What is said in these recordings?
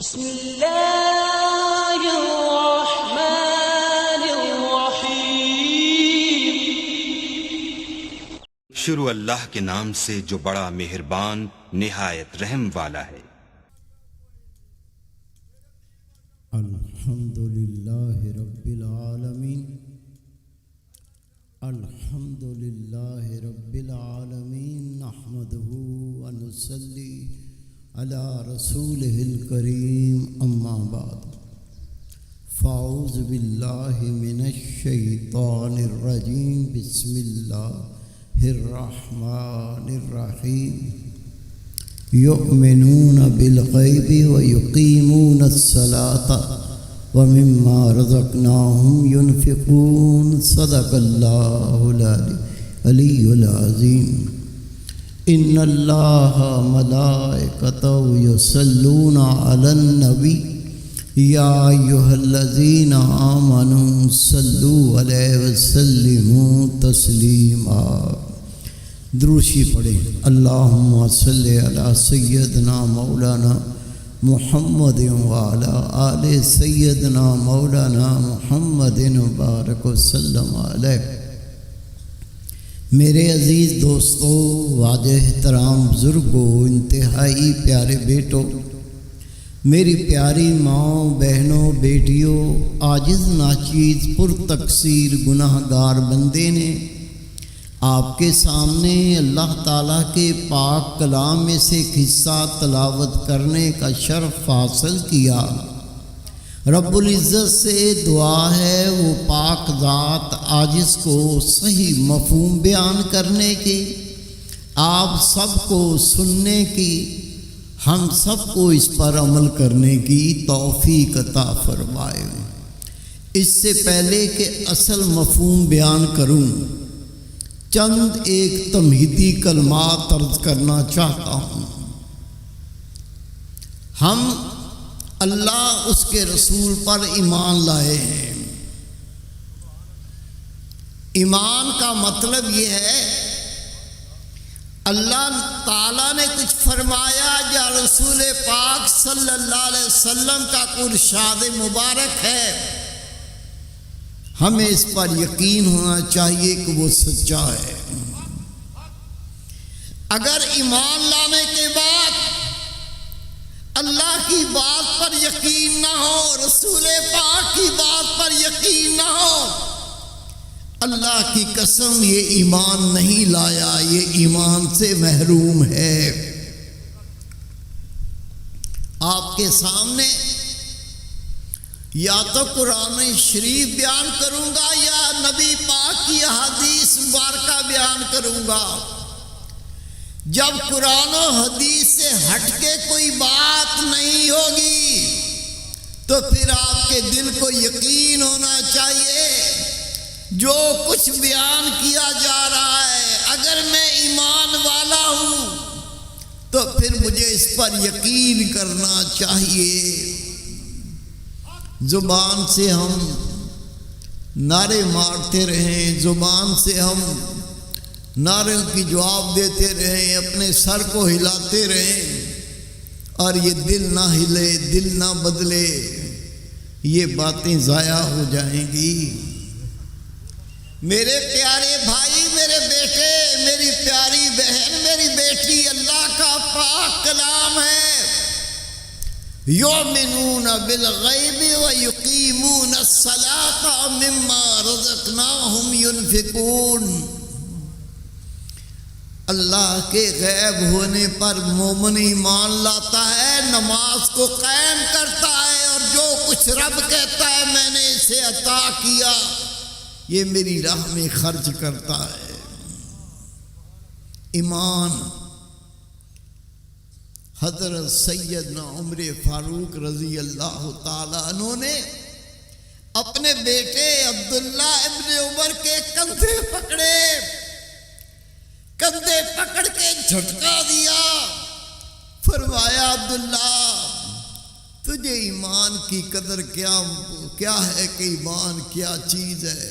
بسم اللہ الرحمن الرحیم۔ شروع اللہ کے نام سے جو بڑا مہربان نہایت رحم والا ہے۔ الحمد للہ رب العالمین، الحمد للہ رب العالمین، نحمدہ ونصلی علی رسولہ الکریم، اما بعد فاعوذ باللہ من الشیطان الرجیم، بسم اللہ الرحمن الرحیم۔ یؤمنون بالغیب ویقیمون الصلاۃ ومما رزقناہم ینفقون، صدق اللہ العلی العظیم۔ ان اللہ ملائکتہ یصلون علی النبی یا ایھا الذین آمنوا صلوا علیہ وسلموا تسلیما۔ دروشی پڑھیں۔ اللہم صلی علی سیدنا مولانا محمد وعلی آل سیدنا مولانا محمد وبارک وسلم علیہ۔ میرے عزیز دوستو، واجہ احترام بزرگوں، انتہائی پیارے بیٹوں، میری پیاری ماؤں، بہنوں، بیٹیوں، عاجز ناچیز پر تقصیر گناہ گار بندے نے آپ کے سامنے اللہ تعالیٰ کے پاک کلام میں سے ایک حصہ تلاوت کرنے کا شرف حاصل کیا۔ رب العزت سے دعا ہے وہ پاک ذات عاجز کو صحیح مفہوم بیان کرنے کی، آپ سب کو سننے کی، ہم سب کو اس پر عمل کرنے کی توفیق عطا فرمائے۔ اس سے پہلے کہ اصل مفہوم بیان کروں، چند ایک تمہیدی کلمات عرض کرنا چاہتا ہوں۔ ہم اللہ اس کے رسول پر ایمان لائے ہیں۔ ایمان کا مطلب یہ ہے اللہ تعالیٰ نے کچھ فرمایا یا رسول پاک صلی اللہ علیہ وسلم کا کوئی ارشاد مبارک ہے، ہمیں اس پر یقین ہونا چاہیے کہ وہ سچا ہے۔ اگر ایمان لانے کے بعد اللہ کی بات پر یقین نہ ہو، رسول پاک کی بات پر یقین نہ ہو، اللہ کی قسم یہ ایمان نہیں لایا، یہ ایمان سے محروم ہے۔ آپ کے سامنے یا تو قرآن شریف بیان کروں گا یا نبی پاک کی احادیث مبارکہ بیان کروں گا۔ جب قرآن و حدیث سے ہٹ کے کوئی بات نہیں ہوگی تو پھر آپ کے دل کو یقین ہونا چاہیے جو کچھ بیان کیا جا رہا ہے، اگر میں ایمان والا ہوں تو پھر مجھے اس پر یقین کرنا چاہیے۔ زبان سے ہم نعرے مارتے رہیں، زبان سے ہم نعروں کی جواب دیتے رہیں، اپنے سر کو ہلاتے رہیں، اور یہ دل نہ ہلے، دل نہ بدلے، یہ باتیں ضائع ہو جائیں گی۔ میرے پیارے بھائی، میرے بیٹے، میری پیاری بہن، میری بیٹی، اللہ کا پاک کلام ہے۔ یؤمنون بالغیب ویقیمون الصلاۃ مما رزقناہم ینفقون۔ اللہ کے غیب ہونے پر مومن ایمان لاتا ہے، نماز کو قائم کرتا ہے، اور جو کچھ رب کہتا ہے میں نے اسے عطا کیا، یہ میری راہ میں خرچ کرتا ہے۔ ایمان۔ حضرت سیدنا عمر فاروق رضی اللہ تعالیٰ عنہ نے اپنے بیٹے عبداللہ ابن عمر کے کندھے پکڑ کے جھٹکا دیا، فرمایا عبداللہ تجھے ایمان کی قدر کیا ہے کہ ایمان کیا چیز ہے؟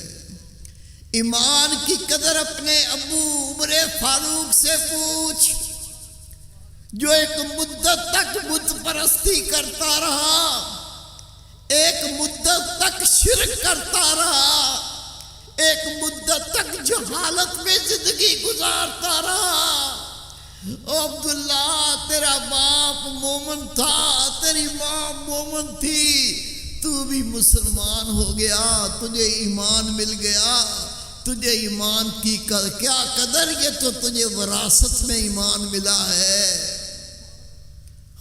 ایمان کی قدر اپنے ابو عمر فاروق سے پوچھ۔ جو ایک مدت تک بت پرستی کرتا رہا، ایک مدت تک شرک کرتا رہا، ایک مدت تک جہالت میں زندگی گزارتا رہا۔ او عبداللہ، تیرا باپ مومن تھا، تیری ماں مومن تھی، تو بھی مسلمان ہو گیا، تجھے ایمان مل گیا۔ تجھے ایمان کی کیا قدر، یہ تو تجھے وراثت میں ایمان ملا ہے۔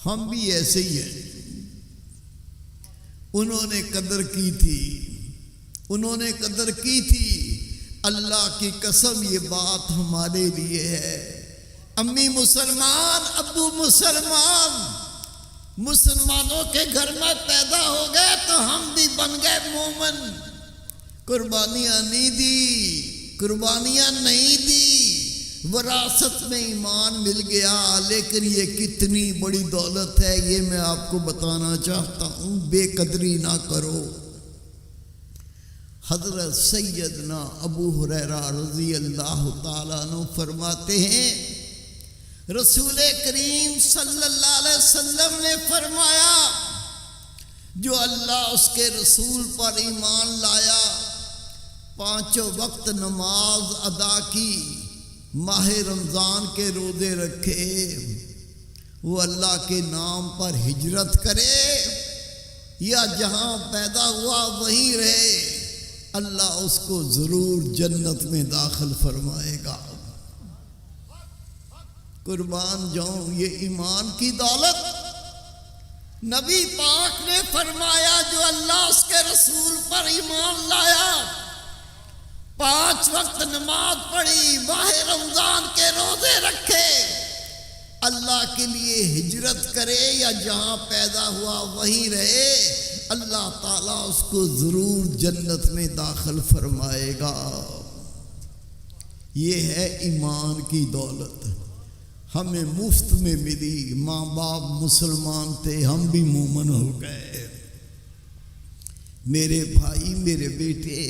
ہم بھی ایسے ہی ہیں، انہوں نے قدر کی تھی، انہوں نے قدر کی تھی۔ اللہ کی قسم یہ بات ہمارے لیے ہے۔ امی مسلمان، ابو مسلمان، مسلمانوں کے گھر میں پیدا ہو گئے تو ہم بھی بن گئے مومن۔ قربانیاں نہیں دی، قربانیاں نہیں دی، وراثت میں ایمان مل گیا۔ لیکن یہ کتنی بڑی دولت ہے، یہ میں آپ کو بتانا چاہتا ہوں، بے قدری نہ کرو۔ حضرت سیدنا ابو ہریرہ رضی اللہ تعالیٰ عنہ فرماتے ہیں، رسول کریم صلی اللہ علیہ وسلم نے فرمایا، جو اللہ اس کے رسول پر ایمان لایا، پانچوں وقت نماز ادا کی، ماہ رمضان کے روزے رکھے، وہ اللہ کے نام پر ہجرت کرے یا جہاں پیدا ہوا وہیں رہے، اللہ اس کو ضرور جنت میں داخل فرمائے گا۔ قربان جاؤں، یہ ایمان کی دولت۔ نبی پاک نے فرمایا، جو اللہ اس کے رسول پر ایمان لایا، 5 وقت نماز پڑھی، ماہ رمضان کے روزے رکھے، اللہ کے لیے ہجرت کرے یا جہاں پیدا ہوا وہیں رہے، اللہ تعالیٰ اس کو ضرور جنت میں داخل فرمائے گا۔ یہ ہے ایمان کی دولت، ہمیں مفت میں ملی۔ ماں باپ مسلمان تھے، ہم بھی مومن ہو گئے۔ میرے بھائی، میرے بیٹے،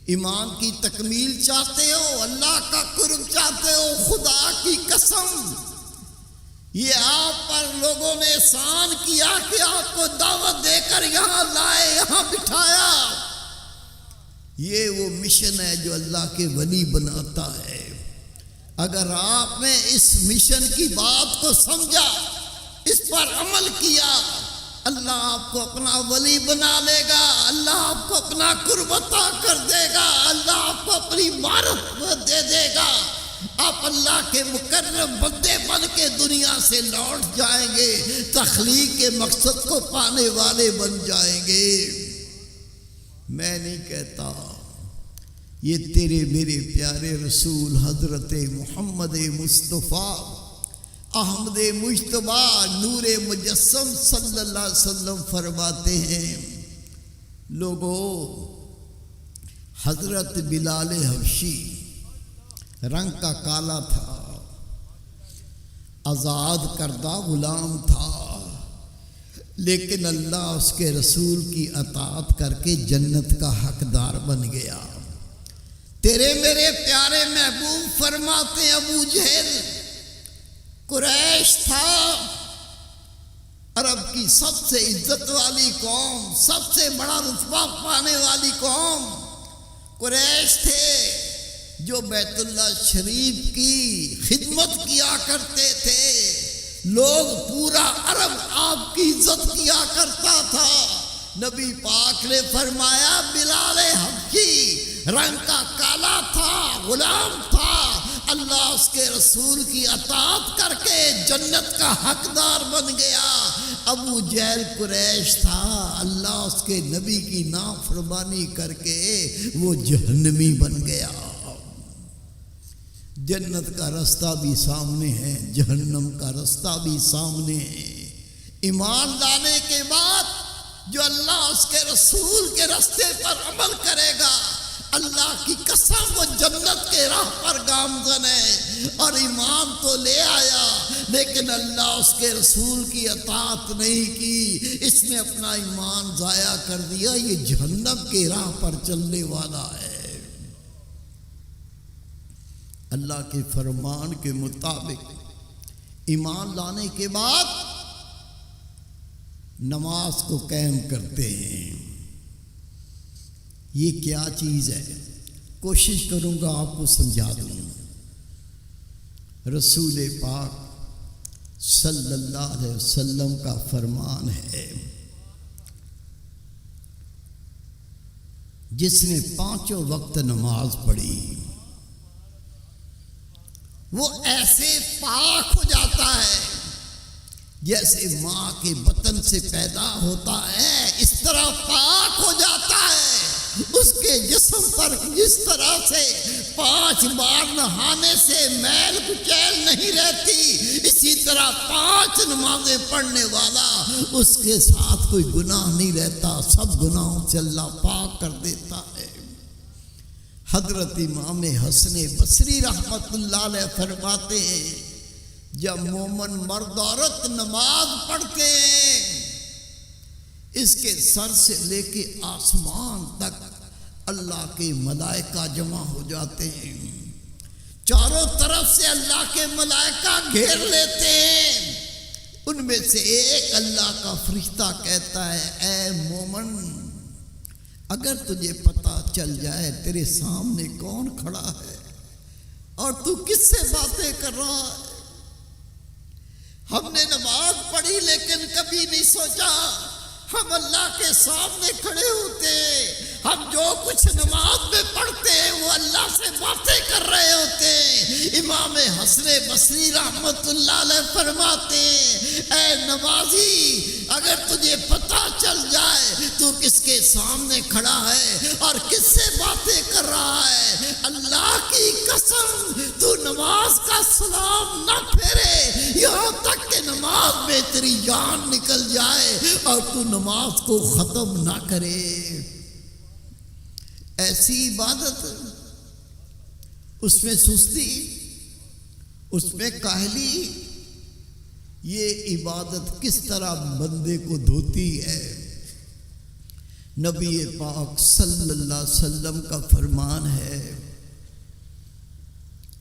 ایمان کی تکمیل چاہتے ہو، اللہ کا قرب چاہتے ہو، خدا کی قسم یہ آپ پر لوگوں نے احسان کیا کہ آپ کو دعوت دے کر یہاں لائے، یہاں بٹھایا۔ یہ وہ مشن ہے جو اللہ کے ولی بناتا ہے۔ اگر آپ نے اس مشن کی بات کو سمجھا، اس پر عمل کیا، اللہ آپ کو اپنا ولی بنا لے گا، اللہ آپ کو اپنا قرب عطا کر دے گا، اللہ آپ کو اپنی معرفت دے دے گا۔ آپ اللہ کے مقرب بندے بن کے دنیا سے لوٹ جائیں گے، تخلیق کے مقصد کو پانے والے بن جائیں گے۔ میں نہیں کہتا، یہ تیرے میرے پیارے رسول حضرت محمد مصطفیٰ احمد مجتبیٰ نور مجسم صلی اللہ علیہ وسلم فرماتے ہیں، لوگو، حضرت بلال حبشی رنگ کا کالا تھا، آزاد کردہ غلام تھا، لیکن اللہ اس کے رسول کی اطاعت کر کے جنت کا حقدار بن گیا۔ تیرے میرے پیارے محبوب فرماتے ہیں، ابو جہل قریش تھا، عرب کی سب سے عزت والی قوم، سب سے بڑا رتبہ پانے والی قوم قریش تھے، جو بیت اللہ شریف کی خدمت کیا کرتے تھے۔ لوگ پورا عرب آپ کی عزت کیا کرتا تھا۔ نبی پاک نے فرمایا، بلال حبشی رنگ کا کالا تھا، غلام تھا، اللہ اس کے رسول کی اطاعت کر کے جنت کا حقدار بن گیا۔ ابو جہل قریش تھا، اللہ اس کے نبی کی نافرمانی کر کے وہ جہنمی بن گیا۔ جنت کا رستہ بھی سامنے ہے، جہنم کا رستہ بھی سامنے ہے۔ ایمان لانے کے بعد جو اللہ اس کے رسول کے راستے پر عمل کرے گا، اللہ کی قسم وہ جنت کے راہ پر گامزن ہے۔ اور ایمان تو لے آیا، لیکن اللہ اس کے رسول کی اطاعت نہیں کی، اس نے اپنا ایمان ضائع کر دیا، یہ جہنم کے راہ پر چلنے والا ہے۔ اللہ کے فرمان کے مطابق ایمان لانے کے بعد نماز کو قائم کرتے ہیں۔ یہ کیا چیز ہے؟ کوشش کروں گا آپ کو سمجھا دوں۔ رسول پاک صلی اللہ علیہ وسلم کا فرمان ہے، جس نے 5 وقت نماز پڑھی وہ ایسے پاک ہو جاتا ہے جیسے ماں کے بطن سے پیدا ہوتا ہے، اس طرح پاک ہو جاتا ہے۔ اس کے جسم پر جس طرح سے 5 بار نہانے سے میل کچیل نہیں رہتی، اسی طرح 5 نمازیں پڑھنے والا اس کے ساتھ کوئی گناہ نہیں رہتا، سب گناہوں سے اللہ پاک کر دیتا ہے۔ حضرت امام حسن بصری رحمت اللہ علیہ فرماتے ہیں، جب مومن مرد عورت نماز پڑھتے ہیں، اس کے سر سے لے کے آسمان تک اللہ کے ملائکہ جمع ہو جاتے ہیں، چاروں طرف سے اللہ کے ملائکہ گھیر لیتے ہیں۔ ان میں سے ایک اللہ کا فرشتہ کہتا ہے، اے مومن، اگر تجھے پتہ چل جائے تیرے سامنے کون کھڑا ہے اور تو کس سے باتیں کر رہا ہے۔ ہم نے نماز پڑھی لیکن کبھی نہیں سوچا ہم اللہ کے سامنے کھڑے ہوتے، ہم جو کچھ نماز میں پڑھتے ہیں وہ اللہ سے باتیں کر رہے ہوتے ہیں۔ امام حسن بصری رحمت اللہ علیہ فرماتے ہیں، اے نمازی، اگر تجھے پتہ چل جائے تو کس کے سامنے کھڑا ہے اور کس سے باتیں کر رہا ہے، اللہ کی قسم تو نماز کا سلام نہ پھیرے یہاں تک کہ نماز میں تیری جان نکل جائے اور تو نماز کو ختم نہ کرے۔ ایسی عبادت، اس میں سستی، اس میں کاہلی، یہ عبادت کس طرح بندے کو دھوتی ہے۔ نبی پاک صلی اللہ علیہ وسلم کا فرمان ہے،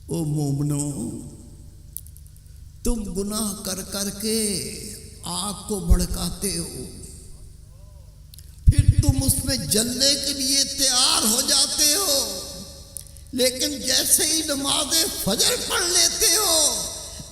او مومنو، تم گناہ کر کر کے آگ کو بھڑکاتے ہو، پھر تم اس میں جلنے کے لیے تیار ہو جاتے ہو، لیکن جیسے ہی نماز فجر پڑھ لیتے ہو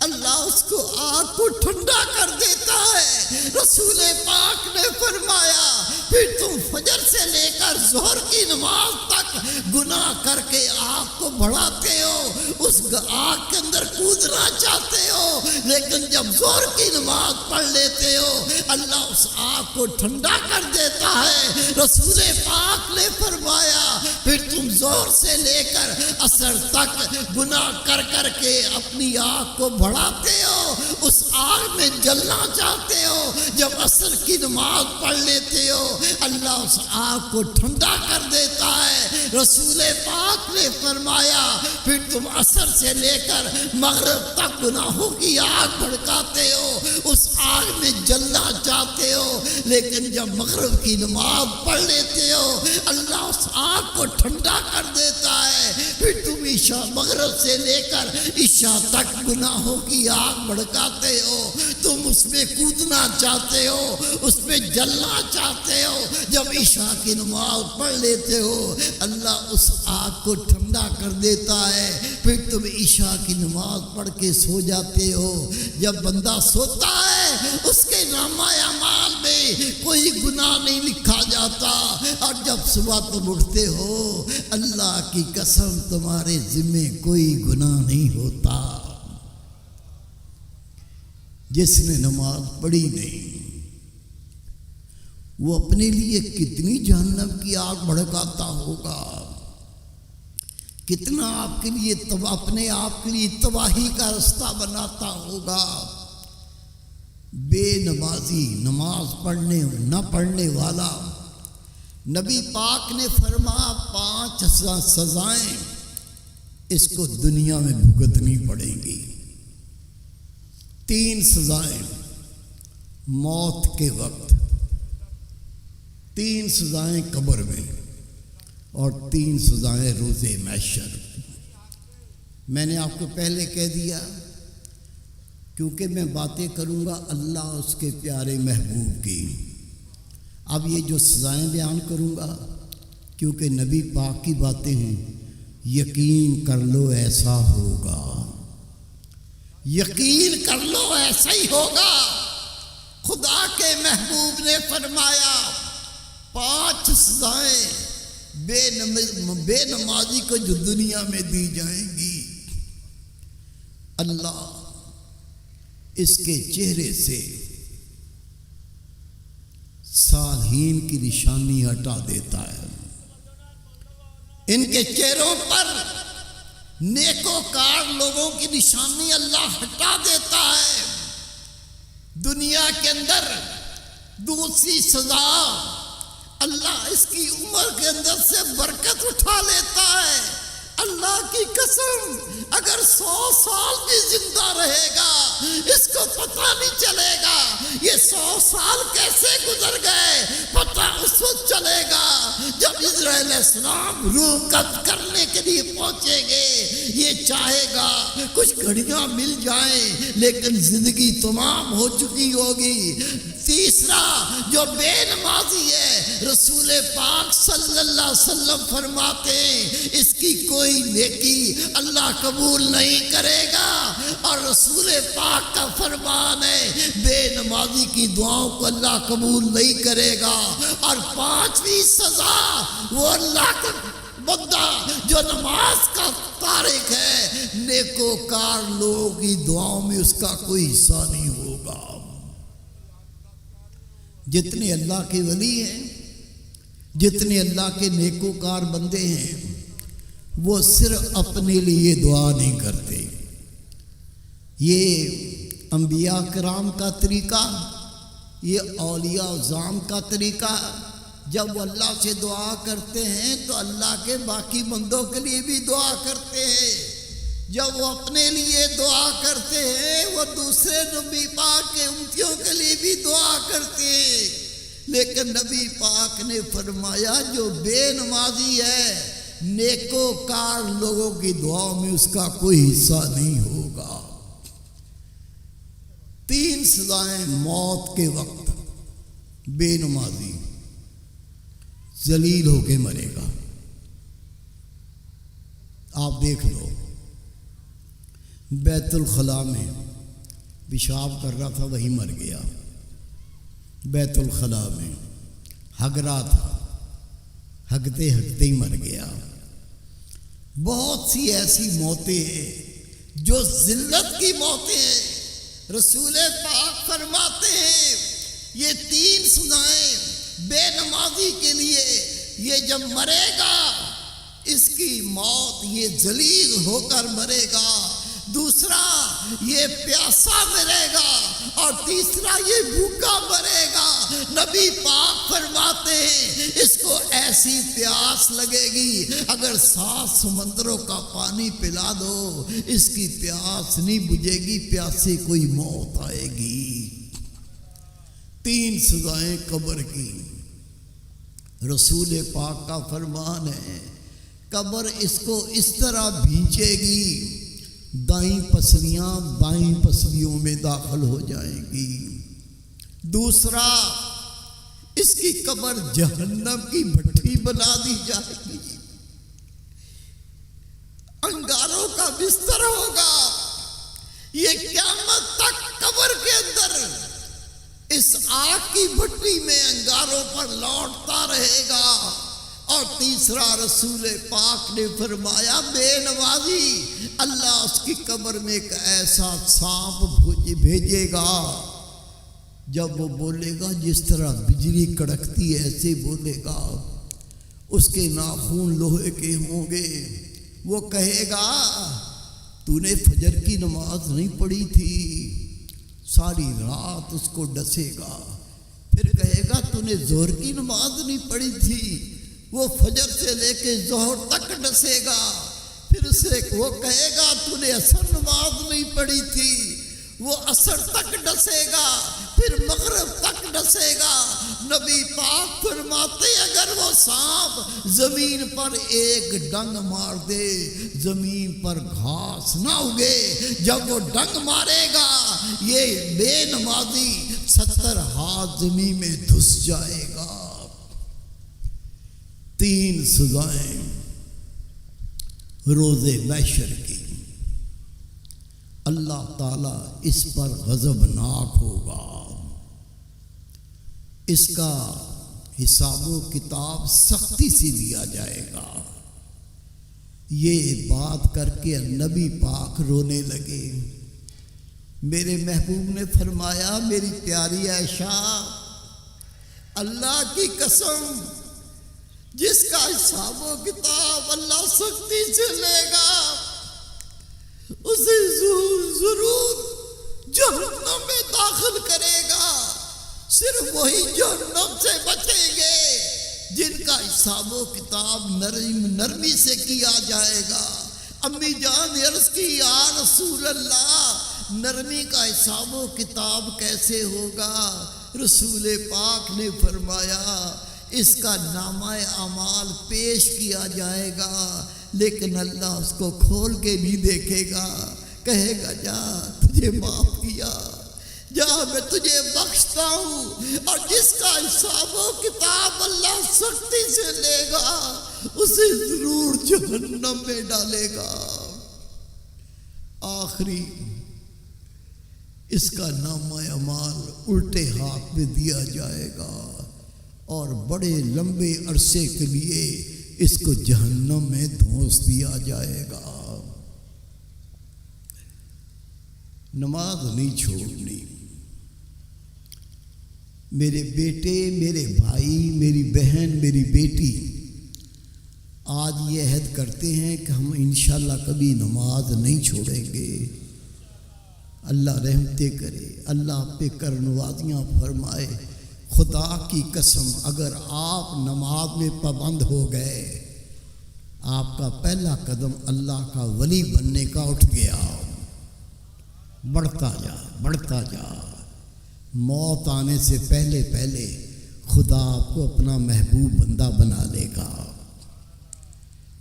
اللہ اس کو آگ کو ٹھنڈا کر دیتا ہے۔ رسول پاک نے فرمایا پھر تم فجر سے لے کر ظہر کی نماز تک گناہ کر کے آگ کو بڑھاتے ہو، اس آگ کے اندر کودنا چاہتے ہو، لیکن جب ظہر کی نماز پڑھ لیتے ہو اللہ اس آگ کو ٹھنڈا کر دیتا ہے۔ رسول پاک نے فرمایا پھر تم ظہر سے لے کر عصر تک گناہ کر کر کے اپنی آگ کو بڑھاتے ہو، اس آگ میں جلنا چاہتے ہو، جب عصر کی نماز پڑھ لیتے ہو اللہ اس آگ کو ٹھنڈا کر دیتا ہے۔ رسول پاک نے فرمایا پھر تم عصر سے لے کر مغرب تک گناہوں کی آگ بھڑکاتے ہو، اس آگ میں جلنا چاہتے ہو، لیکن جب مغرب کی نماز پڑھ لیتے ہو اللہ اس آگ کو ٹھنڈا کر دیتا ہے۔ پھر تم عشاء مغرب سے لے کر عشاء تک گناہوں کی آگ بھڑکاتے ہو، تم اس میں کودنا چاہتے ہو، اس میں جلنا چاہتے ہو، جب عشاء کی نماز پڑھ لیتے ہو اللہ اس آگ کو ٹھنڈا کر دیتا ہے۔ پھر تم عشاء کی نماز پڑھ کے سو جاتے ہو، جب بندہ سوتا ہے اس کے نامہ اعمال میں کوئی گناہ نہیں لکھا جاتا، اور جب صبح تم اٹھتے ہو اللہ کی قسم تمہارے ذمے کوئی گناہ نہیں ہوتا۔ جس نے نماز پڑھی نہیں وہ اپنے لیے کتنی جہنم کی آگ بھڑکاتا ہوگا، کتنا آپ کے لیے اپنے آپ کے لیے تباہی کا رستہ بناتا ہوگا۔ بے نمازی، نماز پڑھنے نہ پڑھنے والا، نبی پاک نے فرمایا 5 سزائیں اس کو دنیا میں بھگتنی پڑیں گی۔ 3 سزائیں موت کے وقت، 3 سزائیں قبر میں، اور 3 سزائیں روز محشر۔ میں نے آپ کو پہلے کہہ دیا کیونکہ میں باتیں کروں گا اللہ اس کے پیارے محبوب کی۔ اب یہ جو سزائیں بیان کروں گا کیونکہ نبی پاک کی باتیں ہیں، یقین کر لو ایسا ہوگا، یقین کر لو ایسا ہی ہوگا۔ خدا کے محبوب نے فرمایا 5 سزائیں بے نمازی کو جو دنیا میں دی جائیں گی، اللہ اس کے چہرے سے صالحین کی نشانی ہٹا دیتا ہے، ان کے چہروں پر نیکوکار لوگوں کی نشانی اللہ ہٹا دیتا ہے۔ دنیا کے اندر دوسری سزا اللہ اس کی عمر کے اندر سے برکت اٹھا لیتا ہے۔ اللہ کی قسم اگر 100 سال بھی زندہ رہے گا اس کو پتہ نہیں چلے گا یہ 100 سال کیسے گزر گئے، پتہ اس وقت چلے گا جب اسرائیل علیہ السلام روح قبض کرنے کے لیے پہنچیں گے۔ یہ چاہے گا کچھ گھڑیاں مل جائیں لیکن زندگی تمام ہو چکی ہوگی۔ تیسرا جو بے نمازی ہے، رسول پاک صلی اللہ علیہ وسلم فرماتے ہیں اس کی کوئی نیکی اللہ قبول نہیں کرے گا، اور رسول پاک کا فرمان ہے بے نمازی کی دعاؤں کو اللہ قبول نہیں کرے گا۔ اور 5ویں سزا وہ اللہ کا بندہ جو نماز کا تارک ہے، نیکوکار لوگوں کی دعاؤں میں اس کا کوئی حصہ نہیں ہوگا۔ جتنے اللہ کے ولی ہیں، جتنے اللہ کے نیکوکار بندے ہیں، وہ صرف اپنے لیے دعا نہیں کرتے۔ یہ انبیاء کرام کا طریقہ، یہ اولیاء اعظام کا طریقہ، جب وہ اللہ سے دعا کرتے ہیں تو اللہ کے باقی بندوں کے لیے بھی دعا کرتے ہیں۔ جب وہ اپنے لیے دعا کرتے ہیں وہ دوسرے نبی پاک کے امتیوں کے لیے بھی دعا کرتے ہیں۔ لیکن نبی پاک نے فرمایا جو بے نمازی ہے، نیکوکار لوگوں کی دعاؤں میں اس کا کوئی حصہ نہیں ہوگا۔ 3 سزائیں موت کے وقت بے نمازی ذلیل ہو کے مرے گا۔ آپ دیکھ لو، بیت الخلاء میں پیشاب کر رہا تھا وہی مر گیا، بیت الخلاء میں ہگ رہا تھا، ہگتے ہگتے ہی مر گیا۔ بہت سی ایسی موتیں ہیں جو ذلت کی موتیں ہیں۔ رسول پاک فرماتے ہیں یہ 3 سزائیں بے نمازی کے لیے، یہ جب مرے گا اس کی موت یہ ذلیل ہو کر مرے گا، دوسرا یہ پیاسا مرے گا، اور تیسرا یہ بھوکا مرے گا۔ نبی پاک فرماتے ہیں اس کو ایسی پیاس لگے گی اگر 7 سمندروں کا پانی پلا دو اس کی پیاس نہیں بجھے گی، پیاسے کوئی موت آئے گی۔ 3 سزائیں قبر کی، رسول پاک کا فرمان ہے قبر اس کو اس طرح بھینچے گی دائیں پسلیاں بائیں پسلیوں میں داخل ہو جائیں گی۔ دوسرا اس کی قبر جہنم کی بھٹی بنا دی جائے گی، انگاروں کا بستر ہوگا۔ یہ قیامت تک قبر کے اندر اس آگ کی بھٹی میں انگاروں پر لوٹتا رہے گا۔ اور تیسرا رسول پاک نے فرمایا بے نمازی اللہ اس کی قبر میں ایک ایسا سانپ بھیجے گا جب وہ بولے گا جس طرح بجلی کڑکتی ہے ایسے بولے گا، اس کے ناخن لوہے کے ہوں گے۔ وہ کہے گا تو نے فجر کی نماز نہیں پڑھی تھی، ساری رات اس کو ڈسے گا۔ پھر کہے گا تو نے ظہر کی نماز نہیں پڑھی تھی، وہ فجر سے لے کے ظہر تک ڈسے گا۔ پھر اسے وہ کہے گا تو نے عصر نماز نہیں پڑھی تھی، وہ عصر تک ڈسے گا۔ پھر پھر مغرب تک ڈسے گا۔ نبی پاک فرماتے اگر وہ سانپ زمین پر ایک ڈنگ مار دے زمین پر گھاس نہ اگے، جب وہ ڈنگ مارے گا یہ بے نمازی 70 ہاتھ زمین میں دھس جائے گا۔ 3 سزائیں روز محشر کی۔ اللہ تعالیٰ اس پر غضبناک ہوگا، اس کا حساب و کتاب سختی سے لیا جائے گا۔ یہ بات کر کے نبی پاک رونے لگے۔ میرے محبوب نے فرمایا میری پیاری عائشہ، اللہ کی قسم جس کا حساب و کتاب اللہ سختی سے لے گا اسے ضرور جہنم میں داخل کرے گا۔ صرف وہی جہنم سے بچیں گے جن کا حساب و کتاب نرمی سے کیا جائے گا۔ امی جان عرض کی یا رسول اللہ نرمی کا حساب و کتاب کیسے ہوگا؟ رسول پاک نے فرمایا اس کا نامہ اعمال پیش کیا جائے گا لیکن اللہ اس کو کھول کے نہیں دیکھے گا، کہے گا جا تجھے معاف کیا، جا میں تجھے بخشتا ہوں، اور جس کا حساب و کتاب اللہ سختی سے لے گا اسے ضرور جہنم میں ڈالے گا۔ آخری اس کا نامہ اعمال الٹے ہاتھ میں دیا جائے گا اور بڑے لمبے عرصے کے لیے اس کو جہنم میں دھونس دیا جائے گا۔ نماز نہیں چھوڑنی۔ میرے بیٹے، میرے بھائی، میری بہن، میری بیٹی آج یہ عہد کرتے ہیں کہ ہم انشاءاللہ کبھی نماز نہیں چھوڑیں گے۔ اللہ رحمتیں کرے، اللہ آپ پہ کرنوازیاں فرمائے۔ خدا کی قسم اگر آپ نماز میں پابند ہو گئے آپ کا پہلا قدم اللہ کا ولی بننے کا اٹھ گیا۔ بڑھتا جا بڑھتا جا، موت آنے سے پہلے پہلے خدا آپ کو اپنا محبوب بندہ بنا لے گا۔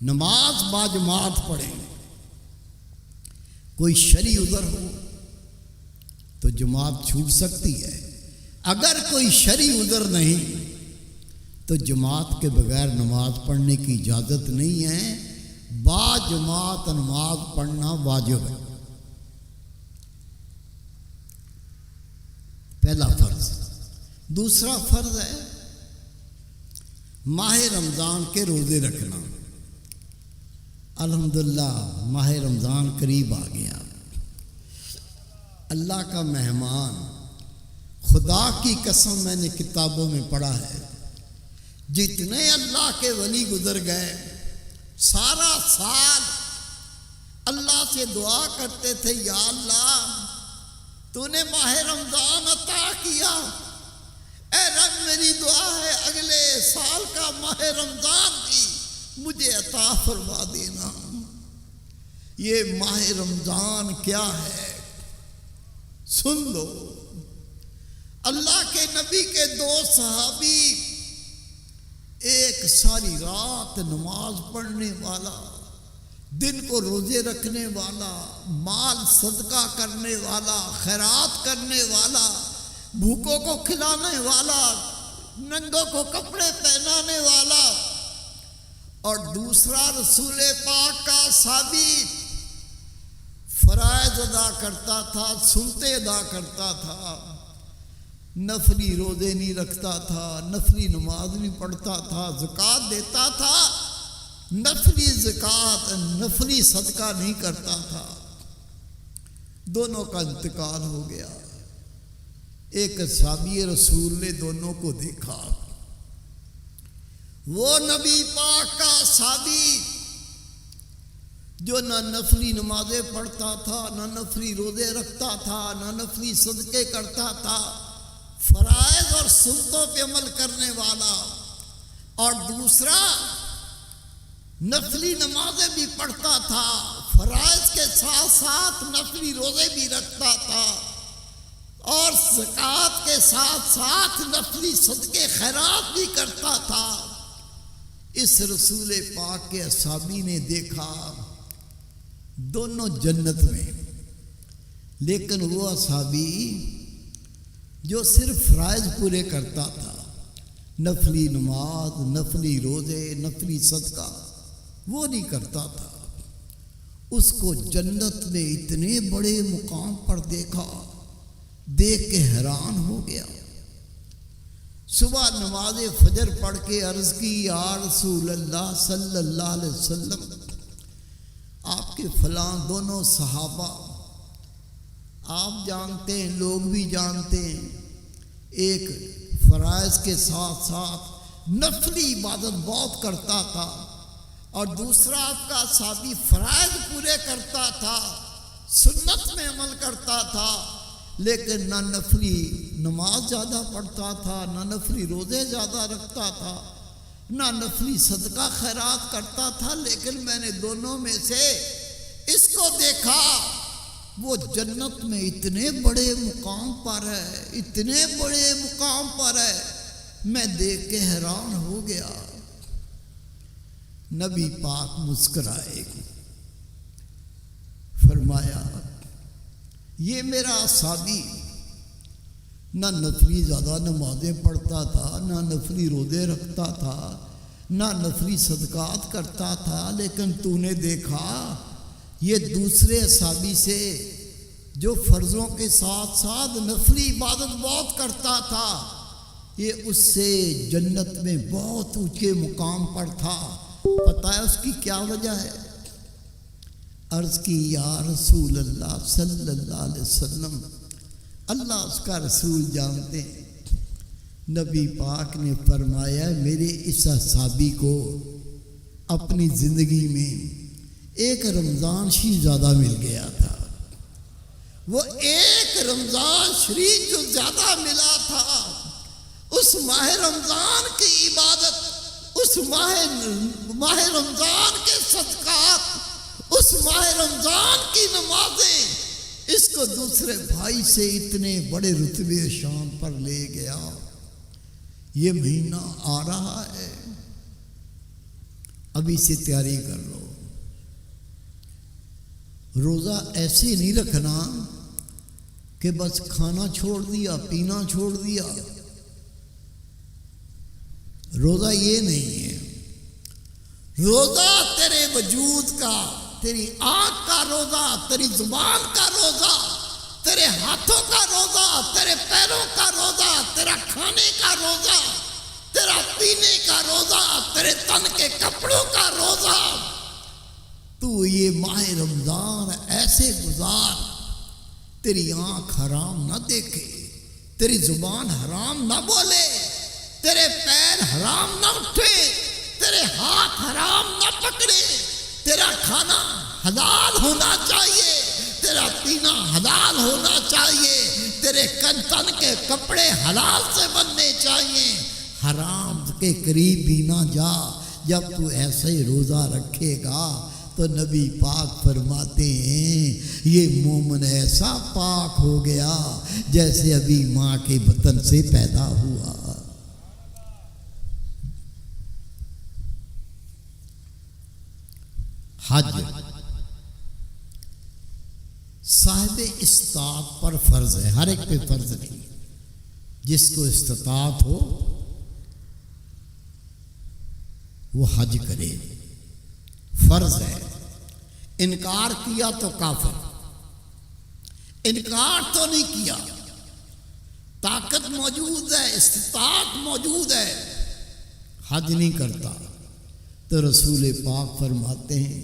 نماز باجماعت پڑھیں۔ کوئی شرعی عذر ہو تو جماعت چھوٹ سکتی ہے، اگر کوئی شرعی عذر نہیں تو جماعت کے بغیر نماز پڑھنے کی اجازت نہیں ہے۔ باجماعت نماز پڑھنا واجب ہے۔ پہلا فرض۔ دوسرا فرض ہے ماہ رمضان کے روزے رکھنا۔ الحمدللہ ماہ رمضان قریب آ گیا۔ اللہ کا مہمان، خدا کی قسم میں نے کتابوں میں پڑھا ہے جتنے اللہ کے ولی گزر گئے سارا سال اللہ سے دعا کرتے تھے یا اللہ تو نے ماہ رمضان عطا کیا، اے رب میری دعا ہے اگلے سال کا ماہ رمضان بھی مجھے عطا فرما دینا۔ یہ ماہ رمضان کیا ہے سن لو۔ اللہ کے نبی کے 2 صحابی، ایک ساری رات نماز پڑھنے والا، دن کو روزے رکھنے والا، مال صدقہ کرنے والا، خیرات کرنے والا، بھوکوں کو کھلانے والا، ننگوں کو کپڑے پہنانے والا، اور دوسرا رسول پاک کا صحابی فرائض ادا کرتا تھا، سنتے ادا کرتا تھا، نفلی روزے نہیں رکھتا تھا، نفلی نماز نہیں پڑھتا تھا، زکوٰۃ دیتا تھا، نفلی زکوٰۃ نفلی صدقہ نہیں کرتا تھا۔ دونوں کا انتقال ہو گیا۔ ایک صحابی رسول نے دونوں کو دیکھا، وہ نبی پاک کا صحابی جو نہ نفلی نمازیں پڑھتا تھا، نہ نفلی روزے رکھتا تھا، نہ نفلی صدقے کرتا تھا، فرائض اور سنتوں پہ عمل کرنے والا، اور دوسرا نفلی نمازیں بھی پڑھتا تھا، فرائض کے ساتھ ساتھ نفلی روزے بھی رکھتا تھا، اور زکوٰۃ کے ساتھ ساتھ نفلی صدقے خیرات بھی کرتا تھا۔ اس رسول پاک کے اصحابی نے دیکھا دونوں جنت میں، لیکن وہ اصحابی جو صرف فرائض پورے کرتا تھا، نفلی نماز، نفلی روزے، نفلی صدقہ، وہ نہیں کرتا تھا، اس کو جنت میں اتنے بڑے مقام پر دیکھا، دیکھ کے حیران ہو گیا۔ صبح نماز فجر پڑھ کے عرض کی، یا رسول اللہ صلی اللہ علیہ وسلم، آپ کے فلاں دونوں صحابہ آپ جانتے ہیں، لوگ بھی جانتے ہیں، ایک فرائض کے ساتھ ساتھ نفلی عبادت بہت کرتا تھا، اور دوسرا آپ کا صحابی فرائض پورے کرتا تھا، سنت میں عمل کرتا تھا، لیکن نہ نفلی نماز زیادہ پڑھتا تھا، نہ نفلی روزے زیادہ رکھتا تھا، نہ نفلی صدقہ خیرات کرتا تھا، لیکن میں نے دونوں میں سے اس کو دیکھا، وہ جنت میں اتنے بڑے مقام پر ہے، اتنے بڑے مقام پر ہے، میں دیکھ کے حیران ہو گیا۔ نبی پاک مسکرائے، فرمایا یہ میرا صحابی نہ نفلی زیادہ نمازیں پڑھتا تھا، نہ نفلی روزے رکھتا تھا، نہ نفلی صدقات کرتا تھا، لیکن تو نے دیکھا یہ دوسرے صحابی سے جو فرضوں کے ساتھ ساتھ نفلی عبادت بہت کرتا تھا، یہ اس سے جنت میں بہت اونچے مقام پر تھا۔ پتہ ہے اس کی کیا وجہ ہے؟ عرض کی، یا رسول اللہ صلی اللہ علیہ وسلم، اللہ اس کا رسول جانتے ہیں۔ نبی پاک نے فرمایا میرے اس صحابی کو اپنی زندگی میں ایک رمضان شریف زیادہ مل گیا تھا، وہ ایک رمضان شریف جو زیادہ ملا تھا، اس ماہ رمضان کی عبادت، اس ماہ رمضان کے صدقات، اس ماہ رمضان کی نمازیں اس کو دوسرے بھائی سے اتنے بڑے رتبے شان پر لے گیا۔ یہ مہینہ آ رہا ہے، ابھی سے تیاری کر لو۔ روزہ ایسے نہیں رکھنا کہ بس کھانا چھوڑ دیا، پینا چھوڑ دیا۔ روزہ یہ نہیں ہے، روزہ تیرے وجود کا، تیری آنکھ کا روزہ، تیری زبان کا روزہ، تیرے ہاتھوں کا روزہ، تیرے پیروں کا روزہ، تیرا کھانے کا روزہ، تیرا پینے کا روزہ، تیرے تن کے کپڑوں کا روزہ۔ تو یہ ماہ رمضان ایسے گزار، تیری آنکھ حرام نہ دیکھے، تیری زبان حرام نہ بولے، تیرے پیر حرام نہ اٹھے، تیرے ہاتھ حرام نہ پکڑے، تیرا کھانا حلال ہونا چاہیے، تیرا پینا حلال ہونا چاہیے، تیرے تن کے کپڑے حلال سے بننے چاہیے، حرام کے قریب بھی نہ جا۔ جب تو ایسے ہی روزہ رکھے گا تو نبی پاک فرماتے ہیں یہ مومن ایسا پاک ہو گیا جیسے ابھی ماں کے بطن سے پیدا ہوا۔ حج صاحب استطاعت پر فرض ہے، ہر ایک پہ فرض نہیں، جس کو استطاعت ہو وہ حج کرے، فرض ہے۔ انکار کیا تو کافر، انکار تو نہیں کیا، طاقت موجود ہے، استطاعت موجود ہے، حج نہیں کرتا، تو رسول پاک فرماتے ہیں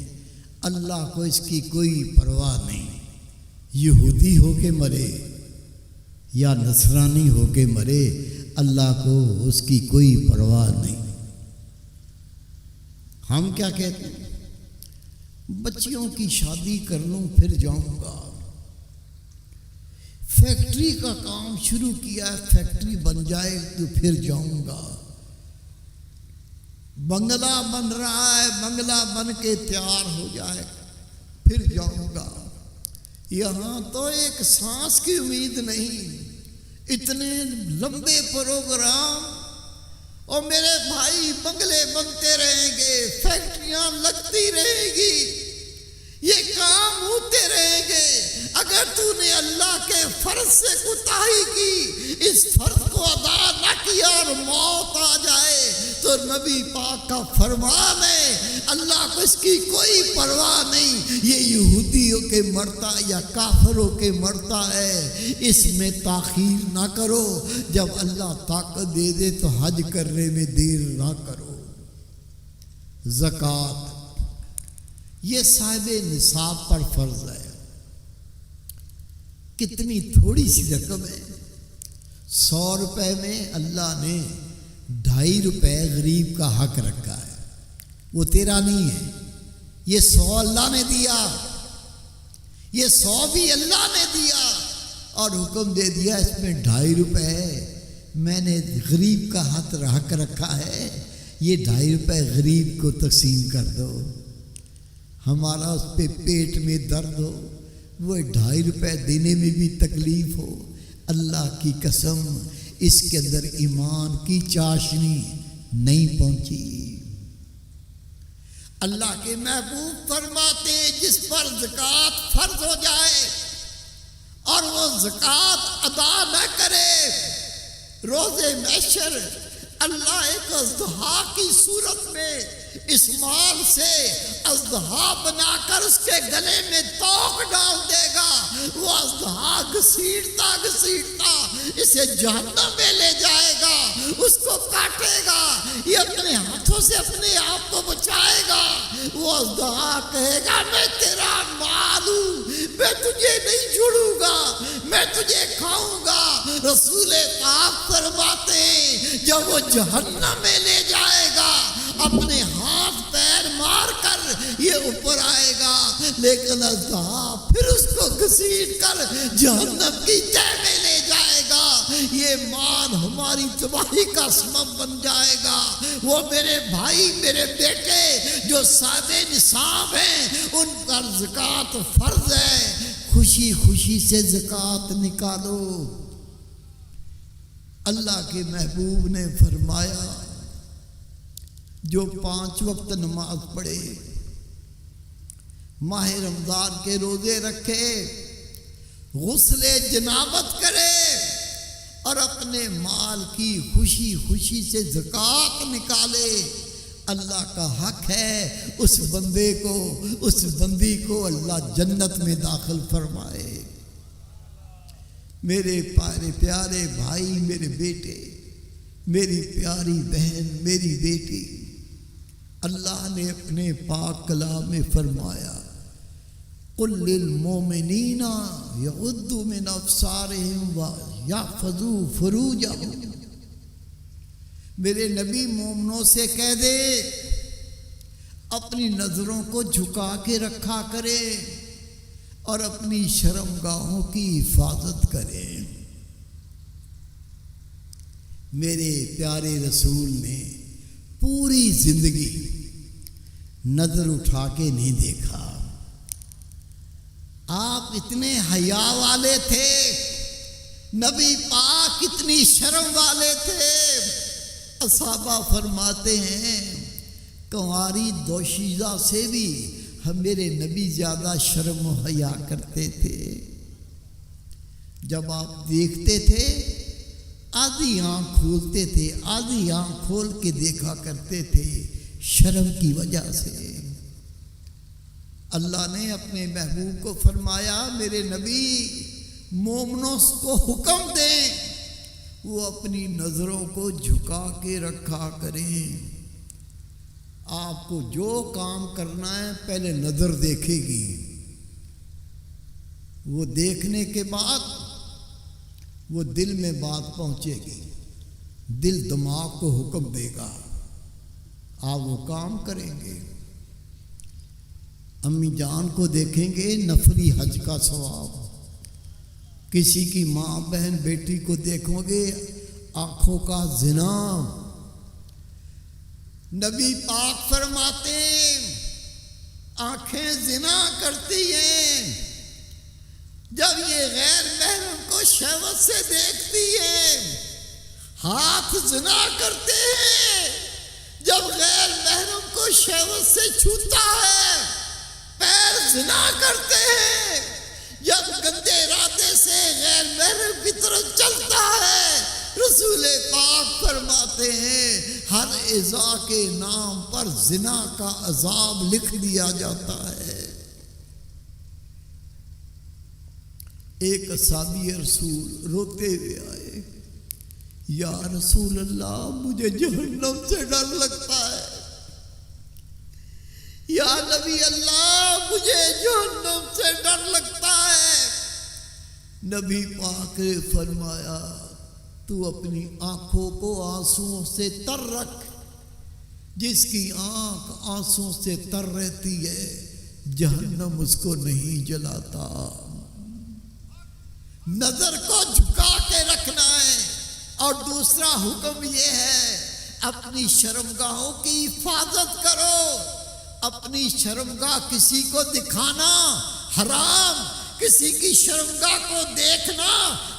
اللہ کو اس کی کوئی پرواہ نہیں، یہودی ہو کے مرے یا نصرانی ہو کے مرے، اللہ کو اس کی کوئی پرواہ نہیں۔ ہم کیا کہتے ہیں؟ بچیوں کی شادی کر لوں پھر جاؤں گا، فیکٹری کا کام شروع کیا ہے، فیکٹری بن جائے تو پھر جاؤں گا، بنگلہ بن رہا ہے، بنگلہ بن کے تیار ہو جائے پھر جاؤں گا۔ یہاں تو ایک سانس کی امید نہیں، اتنے لمبے پروگرام، اور میرے بھائی بنگلے بنتے رہیں گے، فیکٹریاں لگتی رہیں گی، یہ کام ہوتے رہیں گے۔ اگر تو نے اللہ کے فرض سے کوتاہی کی، اس فرض کو ادا نہ کیا اور موت آ جائے تو نبی پاک کا فرمان ہے اللہ کو اس کی کوئی پرواہ نہیں، یہ یہودیوں کے مرتا یا کافروں کے مرتا ہے، اس میں تاخیر نہ کرو۔ جب اللہ طاقت دے دے تو حج کرنے میں دیر نہ کرو۔ زکوٰۃ یہ صاحب نصاب پر فرض ہے۔ کتنی تھوڑی سی رقم ہے، 100 روپے میں اللہ نے 2.5 روپے غریب کا حق رکھا ہے، وہ تیرا نہیں ہے، یہ 100 اللہ نے دیا، یہ 100 بھی اللہ نے دیا اور حکم دے دیا اس میں 2.5 روپے میں نے غریب کا حق رکھا ہے، یہ 2.5 روپے غریب کو تقسیم کر دو۔ ہمارا اس پہ پیٹ میں درد ہو، وہ 2.5 روپے دینے میں بھی تکلیف ہو، اللہ کی قسم اس کے اندر ایمان کی چاشنی نہیں پہنچی۔ اللہ کے محبوب فرماتے ہیں جس پر زکوٰۃ فرض ہو جائے اور وہ زکوٰۃ ادا نہ کرے، روز محشر اللہ ایک اژدہا کی صورت میں اس مال سے اژدہا بنا کر اس کے گلے میں توق ڈال دے گا، وہ اژدہا گھسیٹتا گھسیٹتا اسے جہنم میں لے جائے گا، اس کو کاٹے گا، یہ اپنے ہاتھوں سے اپنے آپ کو بچائے گا۔ وہ اژدہا کہے گا میں تیرا مال ہوں، میں تجھے نہیں چھوڑوں گا، میں تجھے کھاؤں گا۔ رسول پاک فرماتے ہیں جب وہ جہنم میں لے جائے گا اپنے ہاتھ پیر مار کر یہ اوپر آئے گا، لیکن اژدہا پھر اس کو گھسیٹ کر جہنم کی تہ میں لے جائے گا۔ یہ مال ہماری تباہی کا سبب بن جائے گا۔ وہ میرے بھائی میرے بیٹے جو صاحب نصاب ہیں ان پر زکوٰۃ فرض ہے، خوشی خوشی سے زکوٰۃ نکالو۔ اللہ کے محبوب نے فرمایا جو 5 وقت نماز پڑھے، ماہ رمضان کے روزے رکھے، غسل جنابت کرے اور اپنے مال کی خوشی خوشی سے زکوٰۃ نکالے، اللہ کا حق ہے اس بندے کو، اس بندی کو اللہ جنت میں داخل فرمائے۔ میرے پیارے بھائی میرے بیٹے، میری پیاری بہن میری بیٹی، اللہ نے اپنے پاک کلام میں فرمایا قُلْ لِلْمُؤْمِنِينَ يَغُضُّوا مِنْ أَبْصَارِهِمْ وَيَحْفَظُوا فُرُوجَهُمْ، میرے نبی مومنوں سے کہہ دے اپنی نظروں کو جھکا کے رکھا کرے اور اپنی شرمگاہوں کی حفاظت کریں۔ میرے پیارے رسول نے پوری زندگی نظر اٹھا کے نہیں دیکھا، آپ اتنے حیا والے تھے، نبی پاک اتنی شرم والے تھے۔ صحابہ فرماتے ہیں کنواری دوشیزہ سے بھی میرے نبی زیادہ شرم و حیا کرتے تھے۔ جب آپ دیکھتے تھے آدھی آنکھ کھولتے تھے، آدھی آنکھ کھول کے دیکھا کرتے تھے شرم کی وجہ سے۔ اللہ نے اپنے محبوب کو فرمایا میرے نبی مومنوں کو حکم دیں وہ اپنی نظروں کو جھکا کے رکھا کریں۔ آپ کو جو کام کرنا ہے پہلے نظر دیکھے گی، وہ دیکھنے کے بعد وہ دل میں بات پہنچے گی، دل دماغ کو حکم دے گا، آپ وہ کام کریں گے۔ امی جان کو دیکھیں گے نفلی حج کا ثواب، کسی کی ماں بہن بیٹی کو دیکھو گے آنکھوں کا زنا۔ نبی پاک فرماتے ہیں آنکھیں زنا کرتی ہیں، جب یہ غیر محرم کو شہوت سے دیکھتی ہے، ہاتھ زنا کرتے ہیں، جب غیر محرم کو شہوت سے چھوتا ہے، پیر زنا کرتے ہیں، جب گندے ارادے سے غیر محرم کی طرف چلتا ہے، رسول پاک فرماتے ہیں ہر ایذا کے نام پر زنا کا عذاب لکھ دیا جاتا ہے۔ ایک اصحابی رسول روتے ہوئے آئے، یا رسول اللہ مجھے جہنم سے ڈر لگتا ہے، یا نبی اللہ مجھے جہنم سے ڈر لگتا ہے۔ نبی پاک نے فرمایا تو اپنی آنکھوں کو آنسوؤں سے تر رکھ، جس کی آنکھ آنسوؤں سے تر رہتی ہے جہنم اس کو نہیں جلاتا۔ نظر کو جھکا کے رکھنا ہے، اور دوسرا حکم یہ ہے اپنی شرمگاہوں کی حفاظت کرو۔ اپنی شرمگاہ کسی کو دکھانا حرام، کسی کی شرمگاہ کو دیکھنا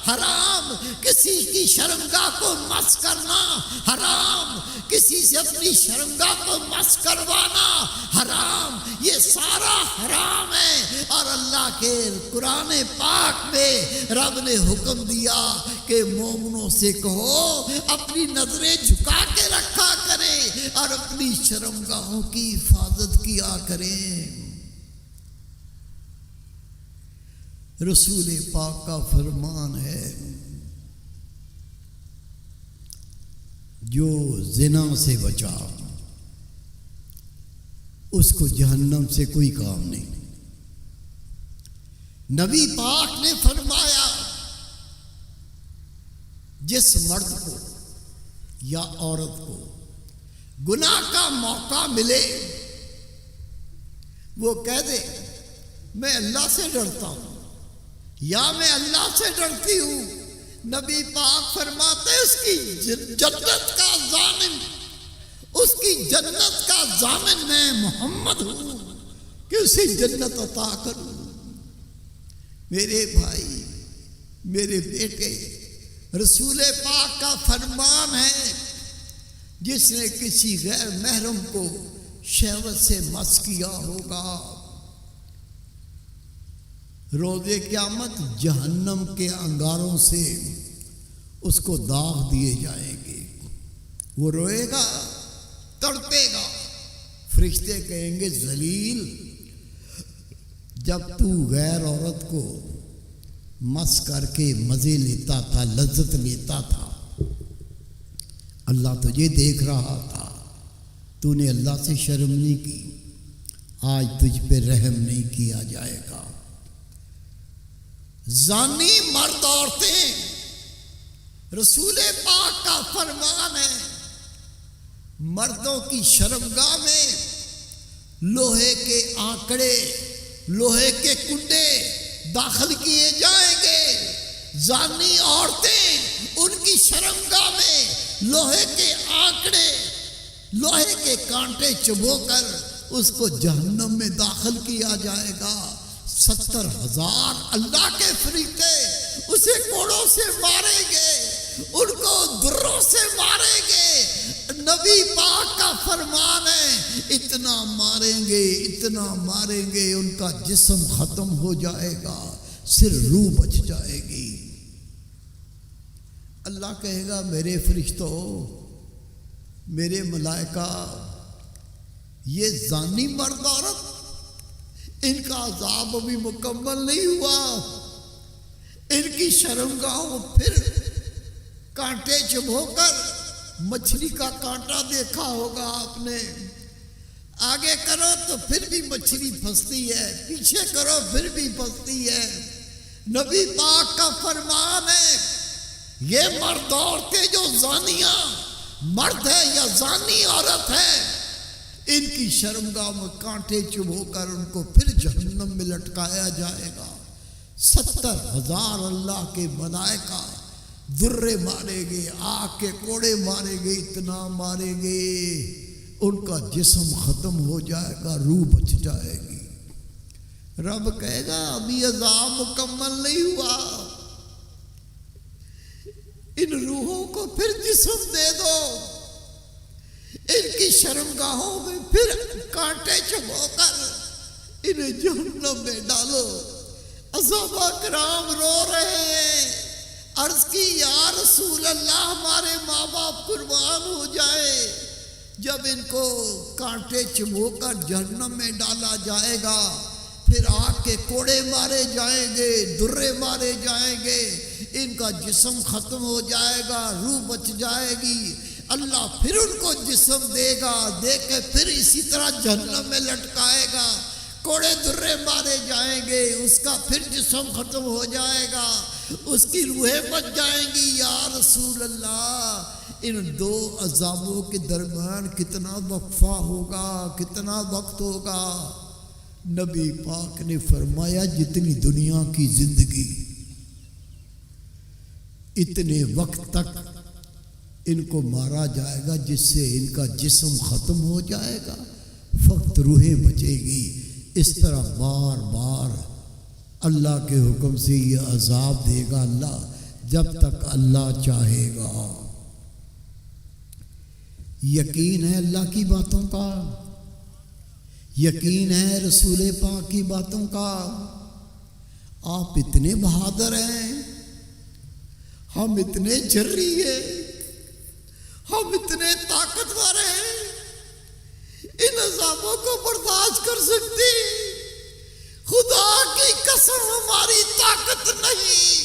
حرام، کسی کی شرمگاہ کو مس کرنا حرام، کسی سے اپنی شرمگاہ کو مس کروانا حرام، یہ سارا حرام ہے۔ اور اللہ کے قرآن پاک میں رب نے حکم دیا کہ مومنوں سے کہو اپنی نظریں جھکا کے رکھا کریں اور اپنی شرمگاہوں کی حفاظت کیا کریں۔ رسول پاک کا فرمان ہے جو زنا سے بچا اس کو جہنم سے کوئی کام نہیں۔ نبی پاک نے فرمایا جس مرد کو یا عورت کو گناہ کا موقع ملے وہ کہہ دے میں اللہ سے ڈرتا ہوں یا میں اللہ سے ڈرتی ہوں، نبی پاک فرماتے اس کی جنت کا ضامن، اس کی جنت کا ضامن میں محمد ہوں کہ اسے جنت عطا کروں۔ میرے بھائی، میرے بیٹے، رسول پاک کا فرمان ہے جس نے کسی غیر محرم کو شہوت سے مس کیا ہوگا روز قیامت جہنم کے انگاروں سے اس کو داغ دیے جائیں گے، وہ روئے گا، تڑپے گا، فرشتے کہیں گے ذلیل جب تو غیر عورت کو مس کر کے مزے لیتا تھا، لذت لیتا تھا، اللہ تجھے دیکھ رہا تھا، تو نے اللہ سے شرم نہیں کی، آج تجھ پہ رحم نہیں کیا جائے گا۔ زانی مرد عورتیں، رسول پاک کا فرمان ہے مردوں کی شرمگاہ میں لوہے کے آنکڑے، لوہے کے کنڈے داخل کیے جائیں گے۔ زانی عورتیں ان کی شرمگاہ میں لوہے کے آنکڑے، لوہے کے کانٹے چبو کر اس کو جہنم میں داخل کیا جائے گا۔ 70,000 اللہ کے فرشتے اسے کوڑوں سے ماریں گے، ان کو دروں سے ماریں گے۔ نبی پاک کا فرمان ہے اتنا ماریں گے، اتنا ماریں گے، ان کا جسم ختم ہو جائے گا، صرف روح بچ جائے گی۔ اللہ کہے گا میرے فرشتوں، میرے ملائکہ، یہ زانی مرد عورت ان کا عذاب ابھی مکمل نہیں ہوا، ان کی شرمگاہوں پھر کانٹے چبھو کر، مچھلی کا کانٹا دیکھا ہوگا آپ نے، آگے کرو تو پھر بھی مچھلی پھنستی ہے، پیچھے کرو پھر بھی پھنستی ہے۔ نبی پاک کا فرمان ہے یہ مرد عورتیں جو زانیاں مرد ہے یا زانی عورت ہے، ان کی شرمگاہ میں کانٹے چبھو کر ان کو پھر جہنم میں لٹکایا جائے گا۔ 70,000 اللہ کے ملائکہ درے ماریں گے، آگ کے کوڑے ماریں گے، اتنا ماریں گے ان کا جسم ختم ہو جائے گا، روح بچ جائے گی۔ رب کہے گا ابھی عذاب مکمل نہیں ہوا، ان روحوں کو پھر جسم دے دو، ان کی شرمگاہوں میں پھر کانٹے چبھو کر انہیں جہنم میں ڈالو۔ صحابہ کرام رو رہے ہیں، عرض کی یا رسول اللہ ہمارے ماں باپ قربان ہو جائے، جب ان کو کانٹے چبھو کر جہنم میں ڈالا جائے گا، پھر آگ کے کوڑے مارے جائیں گے، درے مارے جائیں گے، ان کا جسم ختم ہو جائے گا، روح بچ جائے گی، اللہ پھر ان کو جسم دے گا، دے کے پھر اسی طرح جہنم میں لٹکائے گا، کوڑے درے مارے جائیں گے، اس کا پھر جسم ختم ہو جائے گا، اس کی روحیں بچ جائیں گی۔ یا رسول اللہ ان دو عذابوں کے درمیان کتنا وقفہ ہوگا، کتنا وقت ہوگا؟ نبی پاک نے فرمایا جتنی دنیا کی زندگی، اتنے وقت تک ان کو مارا جائے گا، جس سے ان کا جسم ختم ہو جائے گا، فقط روحیں بچے گی۔ اس طرح بار بار اللہ کے حکم سے یہ عذاب دے گا اللہ، جب تک اللہ چاہے گا۔ یقین ہے اللہ کی باتوں کا، یقین ہے رسول پاک کی باتوں کا۔ آپ اتنے بہادر ہیں، ہم اتنے جری ہیں، ہم اتنے طاقتور ہیں، ان عذابوں کو برداشت کر سکتی؟ خدا کی قسم ہماری طاقت نہیں۔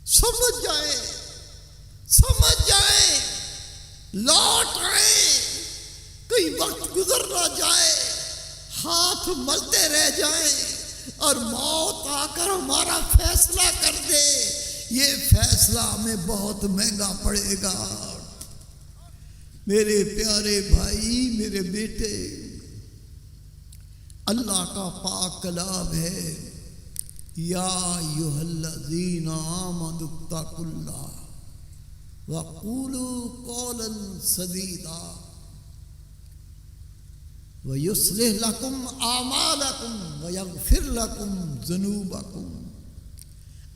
سمجھ جائیں، سمجھ جائیں، لوٹ آئیں، کئی وقت گزر نہ جائے، ہاتھ ملتے رہ جائیں اور موت آ کر ہمارا فیصلہ کر دے، یہ فیصلہ ہمیں بہت مہنگا پڑے گا۔ میرے پیارے بھائی، میرے بیٹے، اللہ کا پاک کلام ہے، یا ایھا الذین آمنوا اتقوا اللہ وقولوا قولا سدیدا وَيُصْلِحْ لَكُمْ أَعْمَالَكُمْ وَيَغْفِرْ لَكُمْ ذُنُوبَكُمْ۔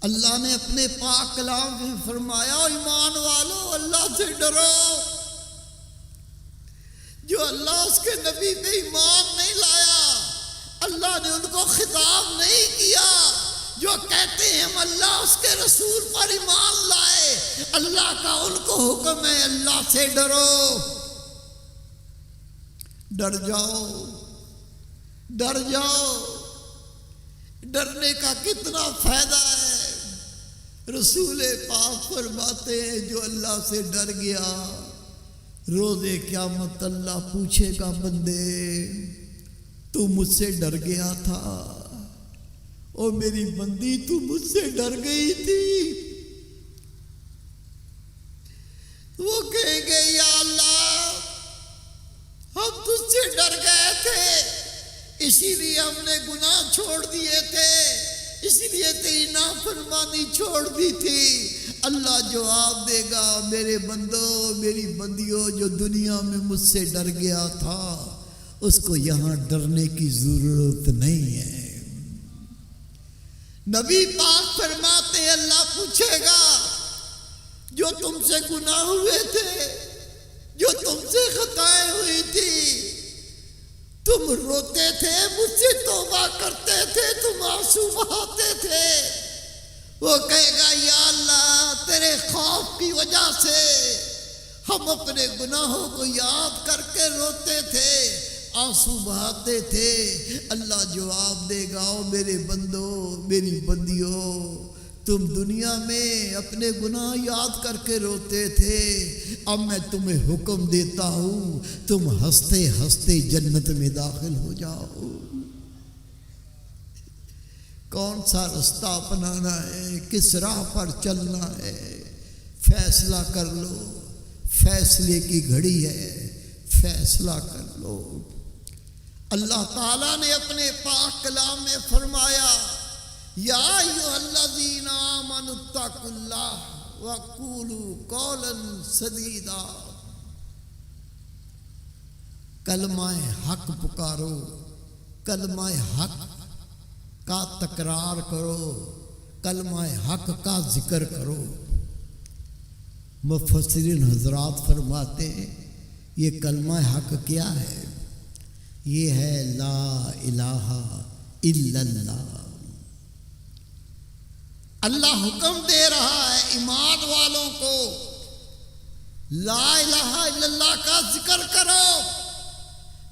اللہ نے اپنے پاک کلام میں فرمایا ایمان والو اللہ سے ڈرو۔ جو اللہ اس کے نبی پہ ایمان نہیں لایا، اللہ نے ان کو خطاب نہیں کیا۔ جو کہتے ہیں ہم اللہ اس کے رسول پر ایمان لائے، اللہ کا ان کو حکم ہے اللہ سے ڈرو۔ ڈر جاؤ، ڈر جاؤ۔ ڈرنے کا کتنا فائدہ ہے؟ رسول پاک فرماتے ہیں جو اللہ سے ڈر گیا، روزے قیامت اللہ پوچھے گا بندے تو مجھ سے ڈر گیا تھا، او میری بندی تو مجھ سے ڈر گئی تھی؟ وہ کہیں گے یا اللہ ہم تجھ سے ڈر گئے تھے، اسی لیے ہم نے گناہ چھوڑ دیے تھے، اسی لیے تیری نافرمانی چھوڑ دی تھی۔ اللہ جواب دے گا میرے بندو، میری بندیوں، جو دنیا میں مجھ سے ڈر گیا تھا اس کو یہاں ڈرنے کی ضرورت نہیں ہے۔ نبی پاک فرماتے ہیں اللہ پوچھے گا جو تم سے گناہ ہوئے تھے، جو تم سے خطائیں ہوئی تھی، تم روتے تھے، مجھ سے توبہ کرتے تھے، تم آنسو بہاتے تھے، وہ کہے گا یا اللہ تیرے خوف کی وجہ سے ہم اپنے گناہوں کو یاد کر کے روتے تھے، آنسو بہاتے تھے۔ اللہ جواب دے گا او میرے بندو، میری بندیوں، تم دنیا میں اپنے گناہ یاد کر کے روتے تھے، اب میں تمہیں حکم دیتا ہوں تم ہنستے ہنستے جنت میں داخل ہو جاؤ۔ کون سا رستہ اپنانا ہے، کس راہ پر چلنا ہے، فیصلہ کر لو۔ فیصلے کی گھڑی ہے، فیصلہ کر لو۔ اللہ تعالیٰ نے اپنے پاک کلام میں فرمایا یا ایھا الذین آمنوا اتقوا اللہ وقولوا قولا سدیدا۔ کلمہ حق پکارو، کلمہ حق کا تکرار کرو، کلمہ حق کا ذکر کرو۔ مفسرین حضرات فرماتے ہیں یہ کلمہ حق کیا ہے؟ یہ ہے لا الہ الا اللہ۔ اللہ حکم دے رہا ہے ایمان والوں کو لا الہ الا اللہ کا ذکر کرو،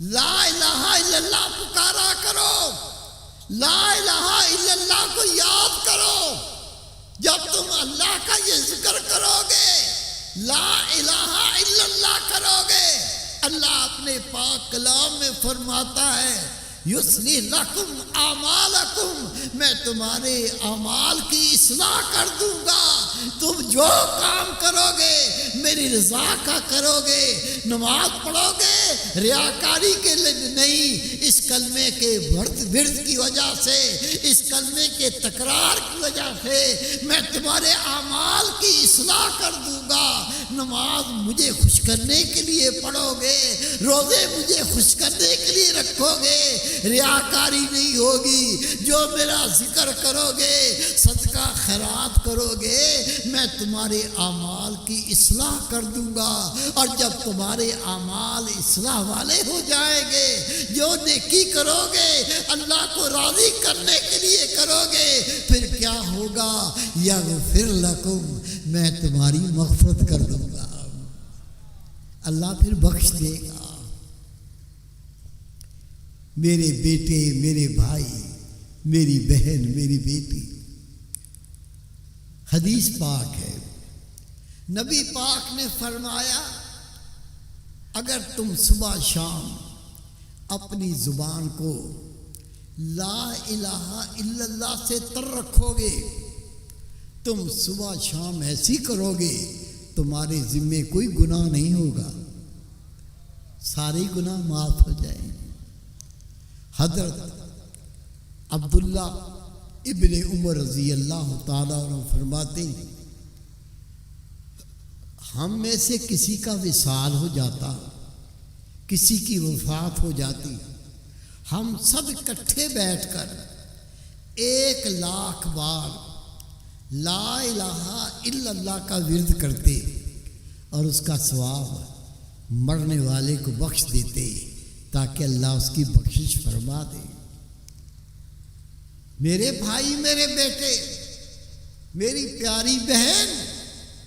لا الہ الا اللہ پکارا کرو، لا الہ الا اللہ کو یاد کرو۔ جب تم اللہ کا یہ ذکر کرو گے، لا الہ الا اللہ کرو گے، اللہ اپنے پاک کلام میں فرماتا ہے یصلح لکم اعمالکم، میں تمہارے اعمال کی اصلاح کر دوں گا۔ تم جو کام کرو گے میری رضا کا کرو گے، نماز پڑھو گے ریاکاری کے لیے نہیں، اس کلمے کے ورد کی وجہ سے، اس کلمے کے تکرار کی وجہ سے میں تمہارے اعمال کی اصلاح کر دوں گا۔ نماز مجھے خوش کرنے کے لیے پڑھو گے، روزے مجھے خوش کرنے کے لیے رکھو گے، ریاکاری نہیں ہوگی۔ جو میرا ذکر کرو گے، صدقہ خیرات کرو گے، میں تمہارے اعمال کی اصلاح کر دوں گا۔ اور جب تمہارے اعمال اصلاح والے ہو جائیں گے، جو نیکی کرو گے اللہ کو راضی کرنے کے لیے کرو گے، پھر کیا ہوگا؟ یغفر لکم، میں تمہاری مغفرت کر دوں گا، اللہ پھر بخش دے گا۔ میرے بیٹے، میرے بھائی، میری بہن، میری بیٹی، حدیث پاک ہے، نبی پاک نے فرمایا اگر تم صبح شام اپنی زبان کو لا الہ الا اللہ سے تر رکھو گے، تم صبح شام ایسی کرو گے، تمہارے ذمے کوئی گناہ نہیں ہوگا، سارے گناہ معاف ہو جائیں گے۔ حضرت عبداللہ ابن عمر رضی اللہ تعالیٰ عنہ فرماتے ہیں ہم میں سے کسی کا وصال ہو جاتا، کسی کی وفات ہو جاتی، ہم سب اکٹھے بیٹھ کر 1,00,000 بار لا الہ الا اللہ کا ورد کرتے اور اس کا ثواب مرنے والے کو بخش دیتے تاکہ اللہ اس کی بخشش فرما دے۔ میرے بھائی، میرے بیٹے، میری پیاری بہن،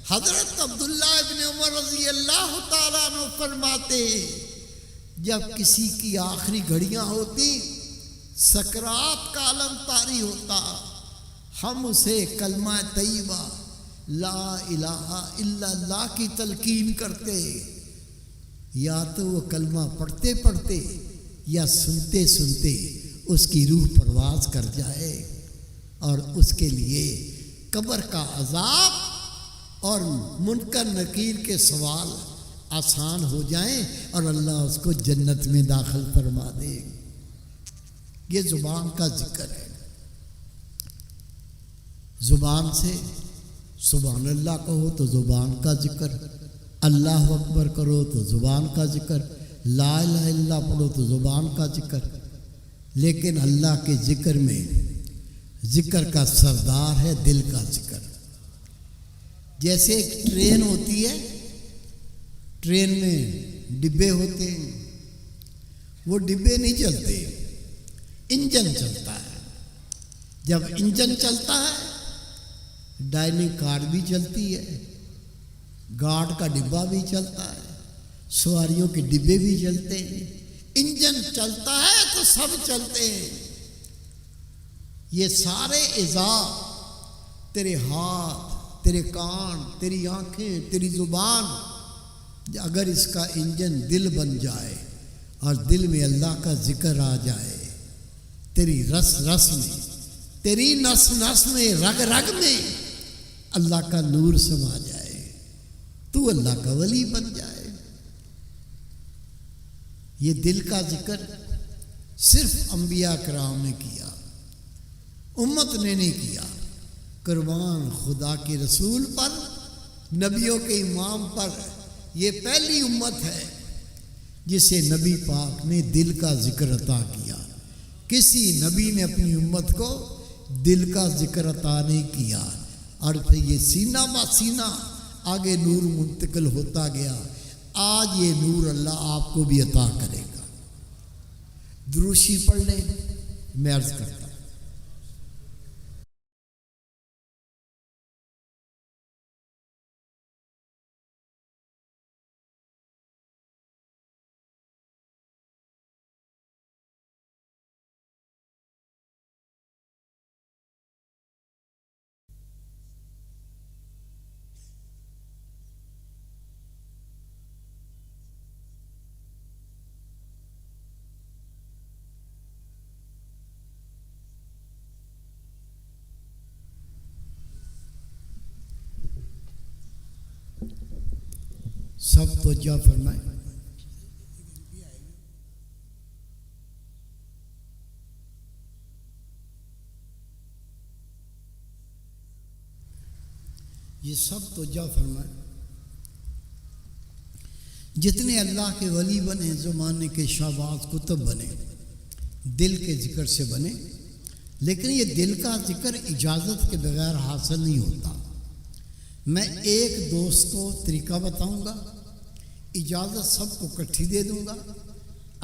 حضرت عبداللہ ابن عمر رضی اللہ تعالیٰ عنہ فرماتے جب کسی کی آخری گھڑیاں ہوتی، سکرات کا عالم طاری ہوتا، ہم اسے کلمہ طیبہ لا الہ الا اللہ کی تلقین کرتے، یا تو وہ کلمہ پڑھتے پڑھتے یا سنتے سنتے اس کی روح پرواز کر جائے اور اس کے لیے قبر کا عذاب اور منکر نکیر کے سوال آسان ہو جائیں اور اللہ اس کو جنت میں داخل فرما دے۔ یہ زبان کا ذکر ہے۔ زبان سے سبحان اللہ کہو تو زبان کا ذکر، اللہ اکبر کرو تو زبان کا ذکر، لا الہ الا اللہ پڑھو تو زبان کا ذکر۔ لیکن اللہ کے ذکر میں ذکر کا سردار ہے دل کا ذکر۔ جیسے ایک ٹرین ہوتی ہے، ٹرین میں ڈبے ہوتے ہیں، وہ ڈبے نہیں چلتے، انجن چلتا ہے۔ جب انجن چلتا ہے، ڈائننگ کار بھی چلتی ہے، گارڈ کا ڈبہ بھی چلتا ہے، سواریوں کے ڈبے بھی چلتے ہیں۔ انجن چلتا ہے تو سب چلتے ہیں۔ یہ سارے اعضاء، تیرے ہاتھ، تیرے کان، تیری آنکھیں، تیری زبان، اگر اس کا انجن دل بن جائے اور دل میں اللہ کا ذکر آ جائے، تیری رس رس میں، تیری نس نس میں، رگ رگ میں اللہ کا نور سما جائے، تو اللہ کا ولی بن جائے۔ یہ دل کا ذکر صرف انبیاء کرام نے کیا، امت نے نہیں کیا۔ قربان خدا کے رسول پر، نبیوں کے امام پر، یہ پہلی امت ہے جسے نبی پاک نے دل کا ذکر عطا کیا۔ کسی نبی نے اپنی امت کو دل کا ذکر عطا نہیں کیا، اور پھر یہ سینہ با سینہ آگے نور منتقل ہوتا گیا۔ آج یہ نور اللہ آپ کو بھی عطا کرے گا۔ دروشی پڑھ لیں، میں عرض کرتا ہوں۔ سب توجہ فرمائیں۔ یہ سب توجہ فرمائیں۔ جتنے اللہ کے ولی بنے، زمانے کے شہباز کتب بنے، دل کے ذکر سے بنے، لیکن یہ دل کا ذکر اجازت کے بغیر حاصل نہیں ہوتا۔ میں ایک دوست کو طریقہ بتاؤں گا، اجازت سب کو اکٹھی دے دوں گا۔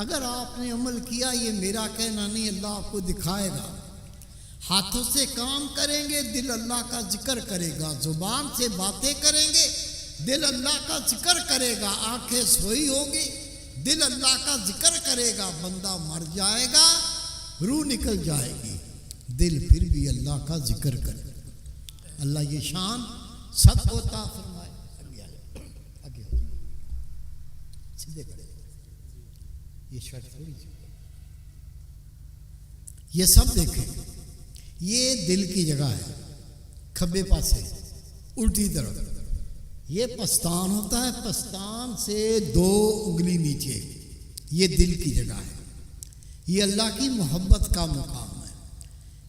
اگر آپ نے عمل کیا، یہ میرا کہنا نہیں، اللہ آپ کو دکھائے گا۔ ہاتھوں سے کام کریں گے، دل اللہ کا ذکر کرے گا۔ زبان سے باتیں کریں گے، دل اللہ کا ذکر کرے گا۔ آنکھیں سوئی ہوگی، دل اللہ کا ذکر کرے گا۔ بندہ مر جائے گا، روح نکل جائے گی، دل پھر بھی اللہ کا ذکر کرے گا۔ اللہ یہ شان سب کو عطا فرمائے۔ آگے سیدھے کرے، یہ شرط تھوڑی سی۔ یہ سب دیکھیں، یہ دل کی جگہ ہے، کھبے پاسے الٹی طرف۔ یہ پستان ہوتا ہے، پستان سے 2 انگلی نیچے، یہ دل کی جگہ ہے۔ یہ اللہ کی محبت کا مقام ہے،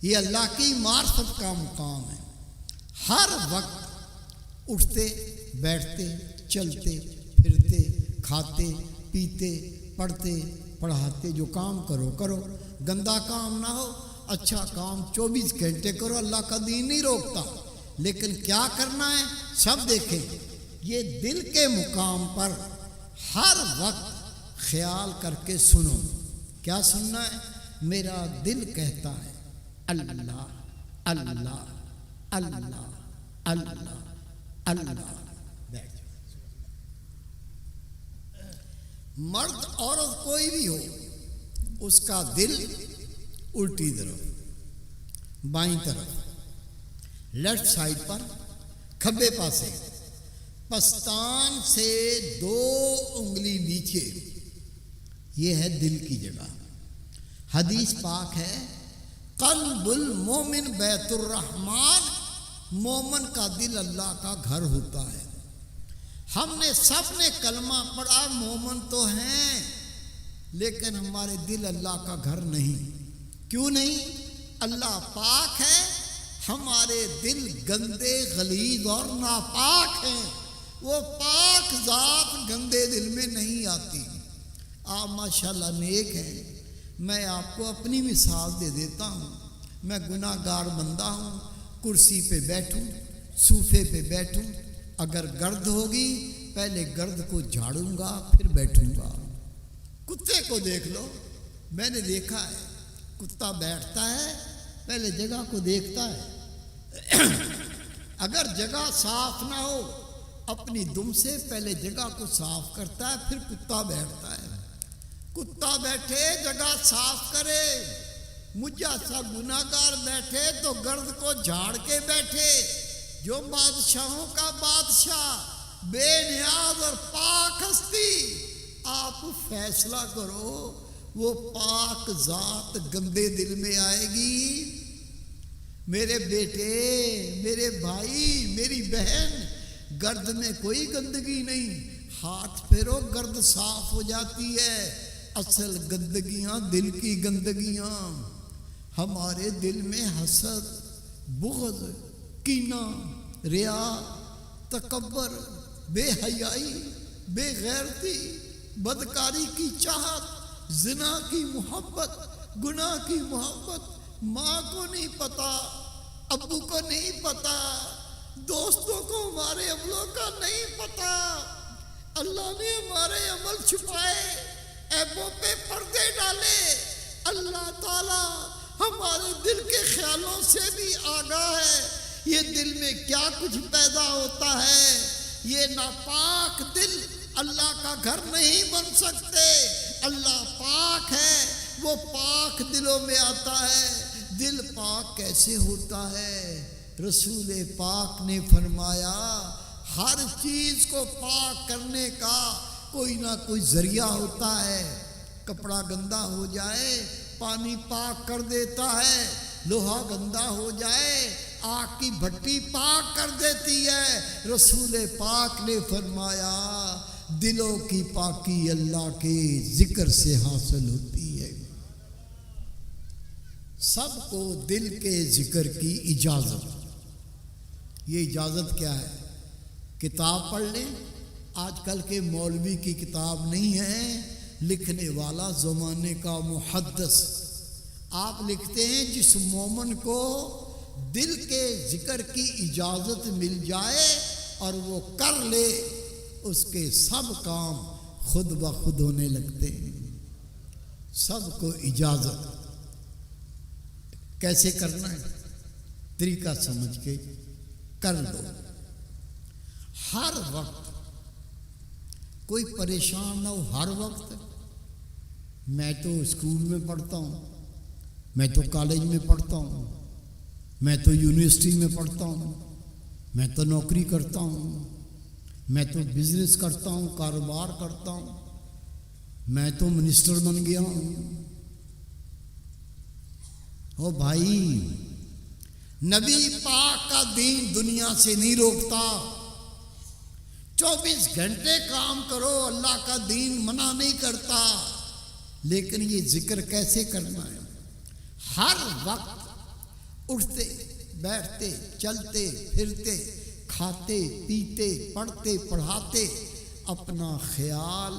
یہ اللہ کی معرفت کا مقام ہے۔ ہر وقت اٹھتے بیٹھتے چلتے پھرتے کھاتے پیتے پڑھتے پڑھاتے جو کام کرو کرو، گندا کام نہ ہو، اچھا کام 24 گھنٹے کرو۔ اللہ کا دین نہیں روکتا، لیکن کیا کرنا ہے سب دیکھیں۔ یہ دل کے مقام پر ہر وقت خیال کر کے سنو۔ کیا سننا ہے؟ میرا دل کہتا ہے اللہ اللہ اللہ اللہ اللہ۔ بیٹھ جاؤ۔ مرد عورت کوئی بھی ہو، اس کا دل الٹی طرف، بائیں طرف، لیفٹ سائڈ پر، کھبے پاسے، پستان سے 2 انگلی نیچے، یہ ہے دل کی جگہ۔ حدیث پاک ہے، قلب المومن بیت الرحمن، مومن کا دل اللہ کا گھر ہوتا ہے۔ ہم نے سب نے کلمہ پڑھا، مومن تو ہیں، لیکن ہمارے دل اللہ کا گھر نہیں۔ کیوں نہیں؟ اللہ پاک ہے، ہمارے دل گندے غلیظ اور ناپاک ہیں۔ وہ پاک ذات گندے دل میں نہیں آتی۔ آپ ماشاءاللہ نیک ہیں۔ میں آپ کو اپنی مثال دے دیتا ہوں۔ میں گناہ گار بندہ ہوں، کرسی پہ بیٹھوں، صوفے پہ بیٹھوں، اگر گرد ہوگی پہلے گرد کو جھاڑوں گا پھر بیٹھوں گا۔ کتے کو دیکھ لو، میں نے دیکھا ہے، کتا بیٹھتا ہے پہلے جگہ کو دیکھتا ہے، اگر جگہ صاف نہ ہو اپنی دم سے پہلے جگہ کو صاف کرتا ہے پھر کتا بیٹھتا ہے۔ کتا بیٹھے جگہ صاف کرے، مجھا سا گناہ گار بیٹھے تو گرد کو جھاڑ کے بیٹھے۔ جو بادشاہوں کا بادشاہ، بے نیاز اور پاک ہستی، آپ فیصلہ کرو، وہ پاک ذات گندے دل میں آئے گی؟ میرے بیٹے، میرے بھائی، میری بہن، گرد میں کوئی گندگی نہیں، ہاتھ پھیرو گرد صاف ہو جاتی ہے۔ اصل گندگیاں دل کی گندگیاں۔ ہمارے دل میں حسد، بغض، کینہ، ریا، تکبر، بے حیائی، بے غیرتی، بدکاری کی چاہت، زنا کی محبت، گناہ کی محبت ماں کو نہیں پتا، ابو کو نہیں پتا، دوستوں کو ہمارے عملوں کا نہیں پتا۔ اللہ نے ہمارے عمل چھپائے، عیبوں پہ پردے ڈالے۔ اللہ تعالیٰ ہمارے دل کے خیالوں سے بھی آگاہ ہے، یہ دل میں کیا کچھ پیدا ہوتا ہے۔ یہ ناپاک دل اللہ کا گھر نہیں بن سکتے۔ اللہ پاک ہے، وہ پاک دلوں میں آتا ہے۔ دل پاک کیسے ہوتا ہے؟ رسول پاک نے فرمایا ہر چیز کو پاک کرنے کا کوئی نہ کوئی ذریعہ ہوتا ہے۔ کپڑا گندا ہو جائے پانی پاک کر دیتا ہے، لوہا گندا ہو جائے آگ کی بھٹی پاک کر دیتی ہے۔ رسول پاک نے فرمایا دلوں کی پاکی اللہ کے ذکر سے حاصل ہوتی ہے۔ سب کو دل کے ذکر کی اجازت۔ یہ اجازت کیا ہے؟ کتاب پڑھ لیں۔ آج کل کے مولوی کی کتاب نہیں ہے، لکھنے والا زمانے کا محدث۔ آپ لکھتے ہیں جس مومن کو دل کے ذکر کی اجازت مل جائے اور وہ کر لے، اس کے سب کام خود بخود ہونے لگتے ہیں۔ سب کو اجازت۔ کیسے کرنا ہے؟ طریقہ سمجھ کے کر لو۔ ہر وقت کوئی پریشان نہ ہو۔ ہر وقت میں تو اسکول میں پڑھتا ہوں، میں تو کالج میں پڑھتا ہوں، میں تو یونیورسٹی میں پڑھتا ہوں، میں تو نوکری کرتا ہوں، میں تو بزنس کرتا ہوں، کاروبار کرتا ہوں، میں تو منسٹر بن گیا ہوں۔ او بھائی، نبی پاک کا دین دنیا سے نہیں روکتا۔ 24 گھنٹے کام کرو، اللہ کا دین منع نہیں کرتا، لیکن یہ ذکر کیسے کرنا ہے؟ ہر وقت اٹھتے بیٹھتے چلتے پھرتے کھاتے پیتے پڑھتے پڑھاتے اپنا خیال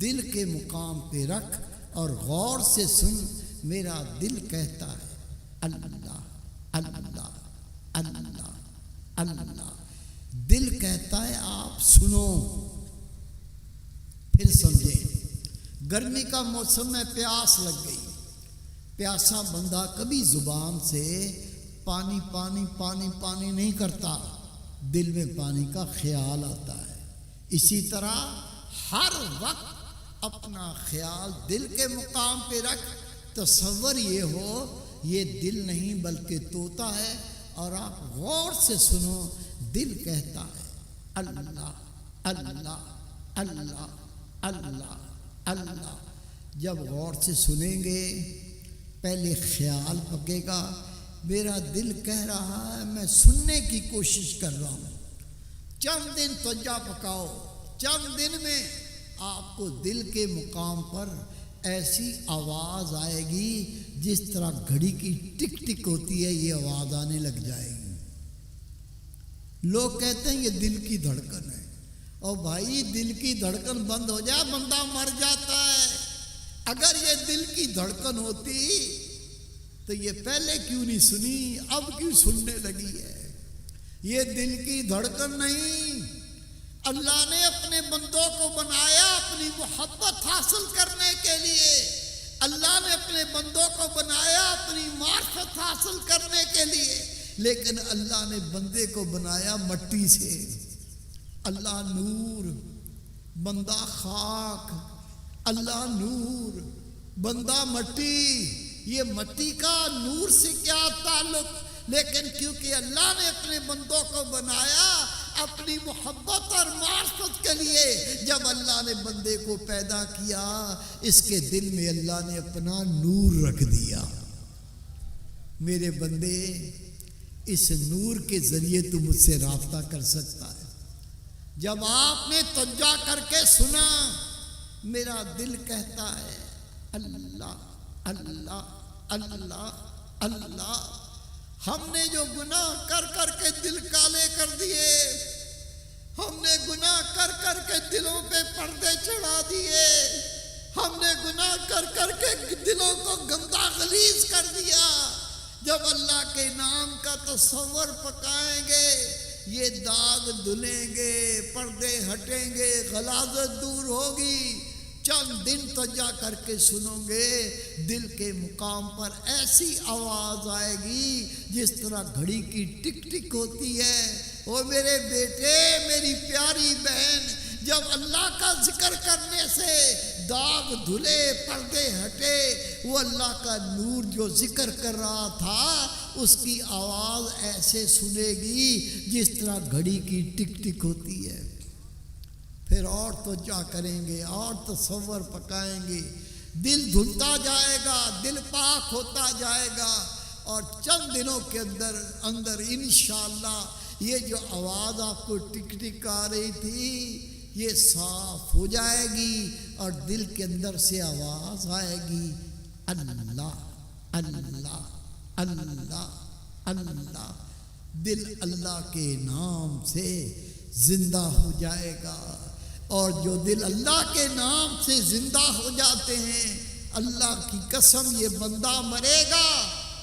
دل کے مقام پہ رکھ اور غور سے سن۔ میرا دل کہتا ہے اللہ اللہ اللہ اللہ، دل کہتا ہے آپ سنو۔ پھر سمجھے، گرمی کا موسم میں پیاس لگ گئی، پیاسا بندہ کبھی زبان سے پانی پانی پانی پانی نہیں کرتا، دل میں پانی کا خیال آتا ہے۔ اسی طرح ہر وقت اپنا خیال دل کے مقام پہ رکھ۔ تصور یہ ہو یہ دل نہیں بلکہ طوطا ہے، اور آپ غور سے سنو، دل کہتا ہے اللہ اللہ اللہ اللہ اللہ۔ جب غور سے سنیں گے پہلے خیال پکے گا، میرا دل کہہ رہا ہے میں سننے کی کوشش کر رہا ہوں۔ چند دن توجہ پکاؤ، چند دن میں آپ کو دل کے مقام پر ایسی آواز آئے گی جس طرح گھڑی کی ٹک ٹک ہوتی ہے، یہ آواز آنے لگ جائے گی۔ لوگ کہتے ہیں یہ دل کی دھڑکن ہے، اور بھائی دل کی دھڑکن بند ہو جائے بندہ مر جاتا ہے۔ اگر یہ دل کی دھڑکن ہوتی تو یہ پہلے کیوں نہیں سنی، اب کیوں سننے لگی ہے؟ یہ دل کی دھڑکن نہیں، اللہ نے اپنے بندوں کو بنایا اپنی محبت حاصل کرنے کے لیے۔ اللہ نے اپنے بندوں کو بنایا اپنی معرفت حاصل کرنے کے لیے، لیکن اللہ نے بندے کو بنایا مٹی سے۔ اللہ نور، بندہ خاک، اللہ نور، بندہ مٹی۔ یہ مٹی کا نور سے کیا تعلق؟ لیکن کیونکہ اللہ نے اپنے بندوں کو بنایا اپنی محبت اور معرفت کے لیے، جب اللہ نے بندے کو پیدا کیا اس کے دل میں اللہ نے اپنا نور رکھ دیا۔ میرے بندے، اس نور کے ذریعے تو مجھ سے رابطہ کر سکتا ہے۔ جب آپ نے توجہ کر کے سنا، میرا دل کہتا ہے اللہ اللہ اللہ اللہ۔ ہم نے جو گناہ کر کر کے دل کالے کر دیے، ہم نے گناہ کر کر کے دلوں پہ پردے چڑھا دیے، ہم نے گناہ کر کر کے دلوں کو گندا غلیظ کر دیا. جب اللہ کے نام کا تصور پکائیں گے یہ داغ دھلیں گے، پردے ہٹیں گے، غلاظت دور ہوگی. چند دن تو جا کر کے سنو گے دل کے مقام پر ایسی آواز آئے گی جس طرح گھڑی کی ٹک ٹک ہوتی ہے. او میرے بیٹے، میری پیاری بہن، جب اللہ کا ذکر کرنے سے داغ دھلے، پردے ہٹے، وہ اللہ کا نور جو ذکر کر رہا تھا اس کی آواز ایسے سنے گی جس طرح گھڑی کی ٹک ٹک ہوتی ہے. پھر اور تو کیا کریں گے، اور تصور پکائیں گے، دل دھلتا جائے گا، دل پاک ہوتا جائے گا، اور چند دنوں کے اندر انشاءاللہ یہ جو آواز آپ کو ٹک ٹک آ رہی تھی یہ صاف ہو جائے گی اور دل کے اندر سے آواز آئے گی اللہ اللہ اللہ اللہ. دل اللہ کے نام سے زندہ ہو جائے گا، اور جو دل اللہ کے نام سے زندہ ہو جاتے ہیں، اللہ کی قسم یہ بندہ مرے گا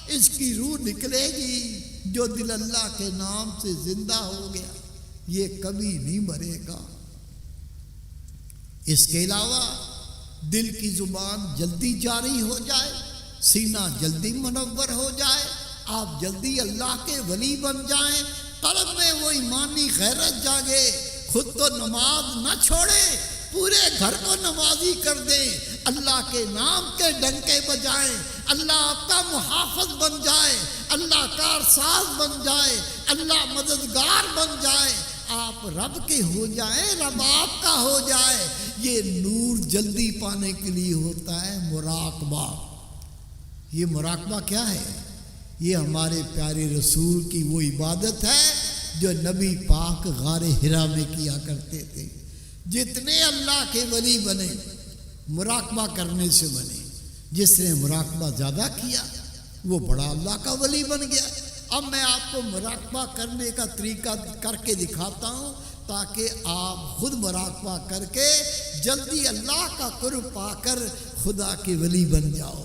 اس کی روح نکلے گی. جو دل اللہ کے نام سے زندہ ہو گیا یہ کبھی نہیں مرے گا. اس کے علاوہ دل کی زبان جلدی جاری ہو جائے، سینہ جلدی منور ہو جائے، آپ جلدی اللہ کے ولی بن جائیں، قلب میں وہ ایمانی غیرت جاگے، خود تو نماز نہ چھوڑیں، پورے گھر کو نمازی کر دیں، اللہ کے نام کے ڈنکے بجائیں، اللہ آپ کا محافظ بن جائے، اللہ کارساز بن جائے، اللہ مددگار بن جائے، آپ رب کے ہو جائیں، رب آپ کا ہو جائے. یہ نور جلدی پانے کے لیے ہوتا ہے مراقبہ. یہ مراقبہ کیا ہے؟ یہ ہمارے پیارے رسول کی وہ عبادت ہے جو نبی پاک غار حرا میں کیا کرتے تھے. جتنے اللہ کے ولی بنے مراقبہ کرنے سے بنے. جس نے مراقبہ زیادہ کیا وہ بڑا اللہ کا ولی بن گیا. اب میں آپ کو مراقبہ کرنے کا طریقہ کر کے دکھاتا ہوں تاکہ آپ خود مراقبہ کر کے جلدی اللہ کا قرب پا کر خدا کے ولی بن جاؤ.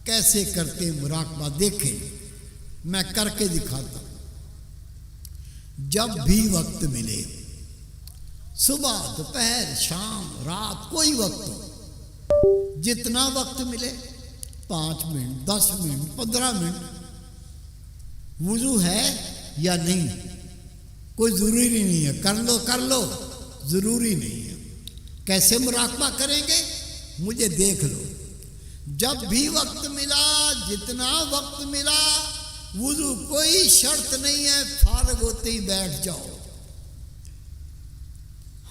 کیسے کرتے مراقبہ دیکھیں، میں کر کے دکھاتا ہوں. جب بھی وقت ملے، صبح، دوپہر، شام، رات، کوئی وقت ہو، جتنا وقت ملے، 5 منٹ، 10 منٹ، 15 منٹ، وضو ہے یا نہیں کوئی ضروری نہیں ہے، کر لو ضروری نہیں ہے. کیسے مراقبہ کریں گے مجھے دیکھ لو. جب بھی وقت ملا، جتنا وقت ملا، وضو کوئی شرط نہیں ہے، فارغ ہوتے ہی بیٹھ جاؤ.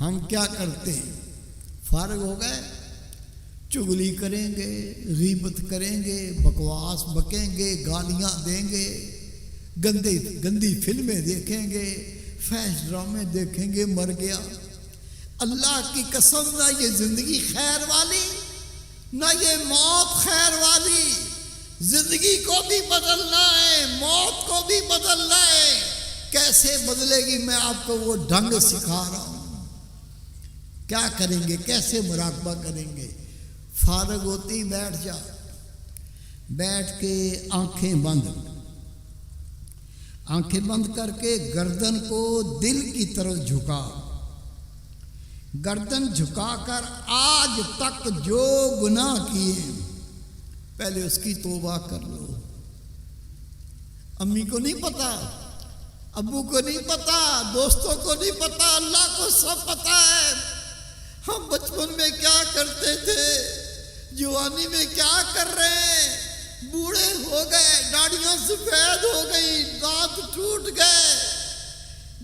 ہم کیا کرتے ہیں، فارغ ہو گئے چغلی کریں گے، غیبت کریں گے، بکواس بکیں گے، گالیاں دیں گے، گندی فلمیں دیکھیں گے، فحش ڈرامے دیکھیں گے. مر گیا. اللہ کی قسم نہ یہ زندگی خیر والی، نہ یہ موت خیر والی. زندگی کو بھی بدلنا ہے، موت کو بھی بدلنا ہے. کیسے بدلے گی میں آپ کو وہ ڈھنگ سکھا رہا ہوں. کیا کریں گے، کیسے مراقبہ کریں گے. فارغ ہوتی بیٹھ جا، بیٹھ کے آنکھیں بند کر کے گردن کو دل کی طرف جھکا. گردن جھکا کر آج تک جو گناہ کیے پہلے اس کی توبہ کر لو. امی کو نہیں پتا، ابو کو نہیں پتا، دوستوں کو نہیں پتا، اللہ کو سب پتا ہے. ہم بچپن میں کیا کرتے تھے، جوانی میں کیا کر رہے ہیں، بوڑھے ہو گئے، داڑیاں سفید ہو گئی، دانت ٹوٹ گئے،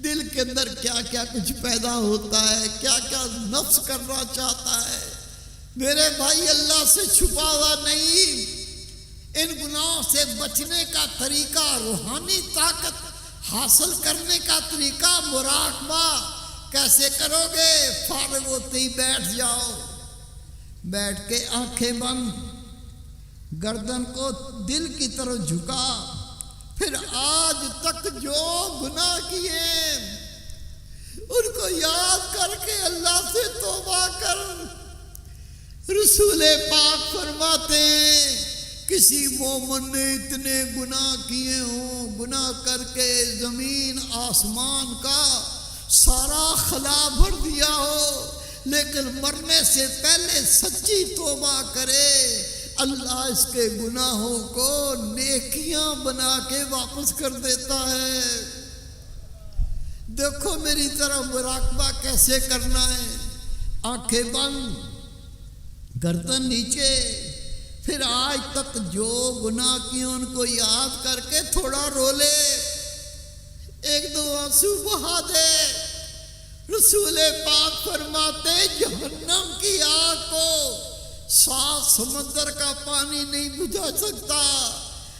دل کے اندر کیا کیا کچھ پیدا ہوتا ہے، کیا کیا نفس کرنا چاہتا ہے. میرے بھائی، اللہ سے چھپا ہوا نہیں. ان گناہوں سے بچنے کا طریقہ، روحانی طاقت حاصل کرنے کا طریقہ مراقبہ. کیسے کرو گے؟ فارغ ہوتے ہی بیٹھ جاؤ. بیٹھ کے آنکھیں بند، گردن کو دل کی طرف جھکا. پھر آج تک جو گناہ کیے ان کو یاد کر کے اللہ سے توبہ کر. رسول پاک فرماتے ہیں کسی مومن نے اتنے گناہ کیے ہوں، گناہ کر کے زمین آسمان کا سارا خلا بھر دیا ہو، لیکن مرنے سے پہلے سچی توبہ کرے، اللہ اس کے گناہوں کو نیکیاں بنا کے واپس کر دیتا ہے۔ دیکھو میری طرح مراقبہ کیسے کرنا ہے، آنکھیں بند، گردن نیچے، پھر آج تک جو گناہ کیے ان کو یاد کر کے تھوڑا رو لے، ایک دو آنسو بہا دے۔ رسول پاک فرماتے جہنم کی آگ کو 7 سمندر کا پانی نہیں بجھا سکتا،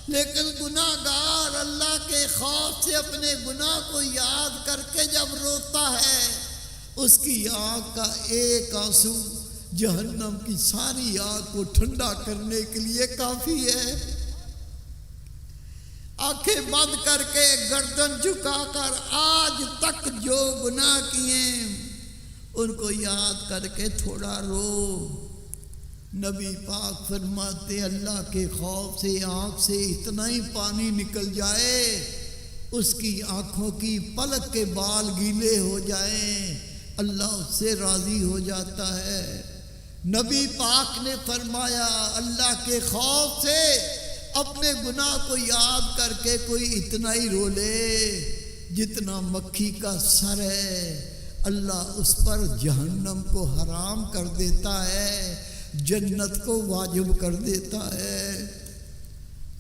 لیکن گناہ گار اللہ کے خوف سے اپنے گناہ کو یاد کر کے جب روتا ہے، اس کی آگ کا ایک آنسو جہنم کی ساری آگ کو ٹھنڈا کرنے کے لیے کافی ہے۔ آنکھیں بند کر کے گردن جھکا کر آج تک جو گناہ کیے ان کو یاد کر کے تھوڑا رو۔ نبی پاک فرماتے اللہ کے خوف سے آنکھ سے اتنا ہی پانی نکل جائے، اس کی آنکھوں کی پلک کے بال گیلے ہو جائیں، اللہ اس سے راضی ہو جاتا ہے۔ نبی پاک نے فرمایا اللہ کے خوف سے اپنے گناہ کو یاد کر کے کوئی اتنا ہی رو لے جتنا مکھی کا سر ہے، اللہ اس پر جہنم کو حرام کر دیتا ہے، جنت کو واجب کر دیتا ہے۔